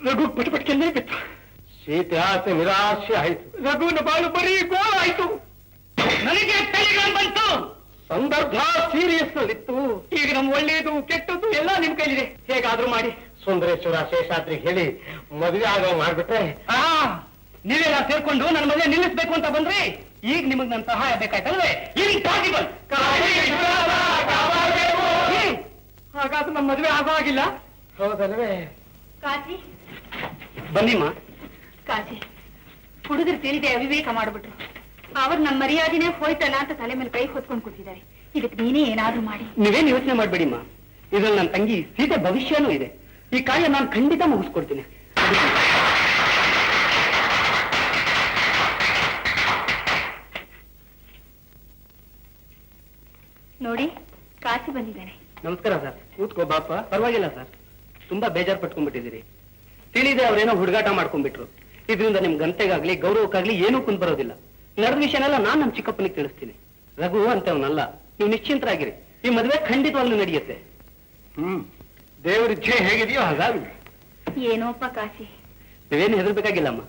ರಘು ಪಟಪಟಕೆಲ್ಲೇ ಬಿತ್ತು. ಸೀತೆ ಆಸೆ ನಿರಾಶೆ ಆಯ್ತು. ರಘುನ ಬಾಳು ಬರೀ ಗೋಳ ಆಯ್ತು. ನನಗೆ ಟೆಲಿಗ್ರಾಮ್ ಬಂತು. ಸಂದರ್ಭ ಸೀರಿಯಸ್ ನಲ್ಲಿತ್ತು. ಈಗ ನಮ್ ಒಳ್ಳೆಯದು ಕೆಟ್ಟದ್ದು ಎಲ್ಲ ನಿಮ್ ಕೈಲಿದೆ. ಹೇಗಾದ್ರೂ ಮಾಡಿ ಸುಂದರೇಶ್ವರ ಶೇಷಾದ್ರಿಗೆ ಹೇಳಿ ಮದುವೆ ಆಗೋ ಮಾಡ್ಬಿಟ್ರೆ. ನೀವೆಲ್ಲ ಸೇರ್ಕೊಂಡು ನನ್ನ ಮದುವೆ ನಿಲ್ಲಿಸ್ಬೇಕು ಅಂತ ಬಂದ್ರಿ. ಈಗ ನಿಮಗ್ ನನ್ನ ಸಹಾಯ ಬೇಕಾಯ್ತಲ್ವೇ? ಇಂಪಾಸಿಬಲ್. ಹಾಗಾದ್ರೂ ನಮ್ಮ ಮದುವೆ ಆಗೋ ಆಗಿಲ್ಲ. ಹೌದಲ್ವೇ? ಕಾಶಿ, ಬನ್ನಿಮ್ಮ. ಕಾಶಿ, ಹುಡುಗರು ತಿಳಿದೆ ಅವಿವೇಕ ಮಾಡ್ಬಿಟ್ರು. ಅವ್ರು ನಮ್ಮ ಮರ್ಯಾದೆನೇ ಹೋಯ್ತಲ್ಲ ಅಂತ ತಲೆ ಮೇಲೆ ಕೈ ಹೊತ್ಕೊಂಡು ಕೂತಿದ್ದಾರೆ. ಇದಕ್ಕೆ ನೀನೇ ಏನಾದ್ರೂ ಮಾಡಿ. ನೀವೇನು ಯೋಚನೆ ಮಾಡ್ಬೇಡಿಮ್ಮ. ಇದ್ರಲ್ಲಿ ನನ್ನ ತಂಗಿ ಸೀತೆ ಭವಿಷ್ಯನೂ ಇದೆ. ಈ ಕಾರ್ಯ ನಾನು ಖಂಡಿತ ಮುಗಿಸ್ಕೊಡ್ತೀನಿ. ನೋಡಿ, ಕಾಶಿ ಬಂದಿದ್ದಾನೆ. ನಮಸ್ಕಾರ ಸರ್. ಕೂತ್ಕೋ ಬಾಪ. ಪರವಾಗಿಲ್ಲ ಸರ್, ತುಂಬಾ ಬೇಜಾರು ಪಟ್ಕೊಂಡ್ಬಿಟ್ಟಿದ್ದೀರಿ. ತಿಳಿದೆ ಅವ್ರೇನೋ ಹುಡುಗಾಟ ಮಾಡ್ಕೊಂಡ್ಬಿಟ್ರು. ಇದರಿಂದ ನಿಮ್ ಗಂಟೆಗಾಗ್ಲಿ ಗೌರವಕ್ಕಾಗ್ಲಿ ಏನೂ ಕುಂದ್ ಬರೋದಿಲ್ಲ. ನಡೆದ ವಿಷಯನೆಲ್ಲ ನಾನ್ ನಮ್ ಚಿಕ್ಕಪ್ಪನಿಗೆ ತಿಳಿಸ್ತೀನಿ. ರಘು ಅಂತವನಲ್ಲ. ನೀವು ನಿಶ್ಚಿಂತರಾಗಿರಿ. ಈ ಮದುವೆ ಖಂಡಿತವಾಗ್ಲೂ ನಡೆಯುತ್ತೆ. ದೇವರ ಇಚ್ಛೆ ಹೇಗಿದೆಯೋ ಹಾಗಾಗಿ. ಏನೋಪ್ಪ ಕಾಶಿ, ನೀವೇನು ಹೆದರ್ಬೇಕಾಗಿಲ್ಲಮ್ಮ.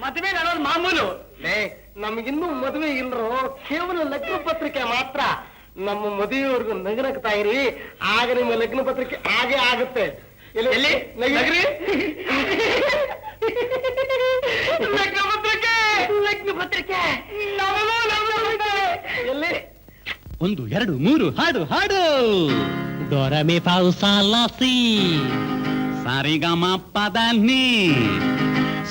ಮದುವೆ ಅನ್ನೋದು ಮಾಮೂಲು. ನಮಗಿನ್ನೂ ಮದುವೆ ಇಲ್ರೋ, ಕೇವಲ ಲಗ್ನ ಪತ್ರಿಕೆ ಮಾತ್ರ. ನಮ್ಮ ಮದುವೆಯವರೆಗೂ ನಗನಗ್ತಾ ಇರಿ, ಆಗ ನಿಮ್ಮ ಲಗ್ನ ಪತ್ರಿಕೆ ಹಾಗೆ ಆಗುತ್ತೆ. ಎಲ್ಲಿ? ನಗರಿ ಲಗ್ನ ಪತ್ರಿಕೆ ಎಲ್ಲಿ? 1 2 3 ಹಾಡು ಹಾಡು. ದೊರಮೆ ಪಾವು ಸಾಲಾಸಿ ಸಾರಿಗಮ ಪದನಿ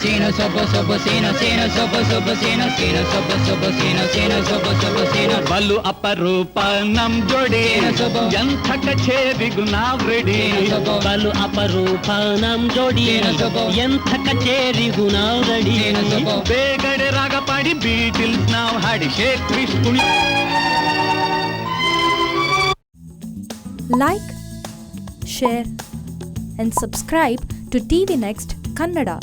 ಸೀನು ಸೊಬ ಸೊಬ ಸೀನು ಸೀನು ಸೊಬ ಸೊಬ ಸೀನು ಸೀನು ಸೊಬ ಸೊಬ ಸೀನು ಸೀನು ಸೊಬ ಸೊಬ ಸೀನು ಬಲು ಅಪರೂಪ ನಮ್ ಜೋಡಿ ಎಂಥ ಕಚೇರಿಗೂ ನಾವ್ ರೆಡಿ. ಬಲು ಅಪರೂಪ ನಮ್ ಜೋಡಿ ಎಂಥ ಕಚೇರಿಗೂ ನಾವ್ ರೆಡಿ. ಬೇಗಡೆ ರಾಗ ಪಾಡಿ ಬೀಟಿಲ್ಸ್ ನಾವ್ ಹಾಡಿ ಶೇಕ್ ಕುಣಿ. Like, share and subscribe to TV Next Kannada.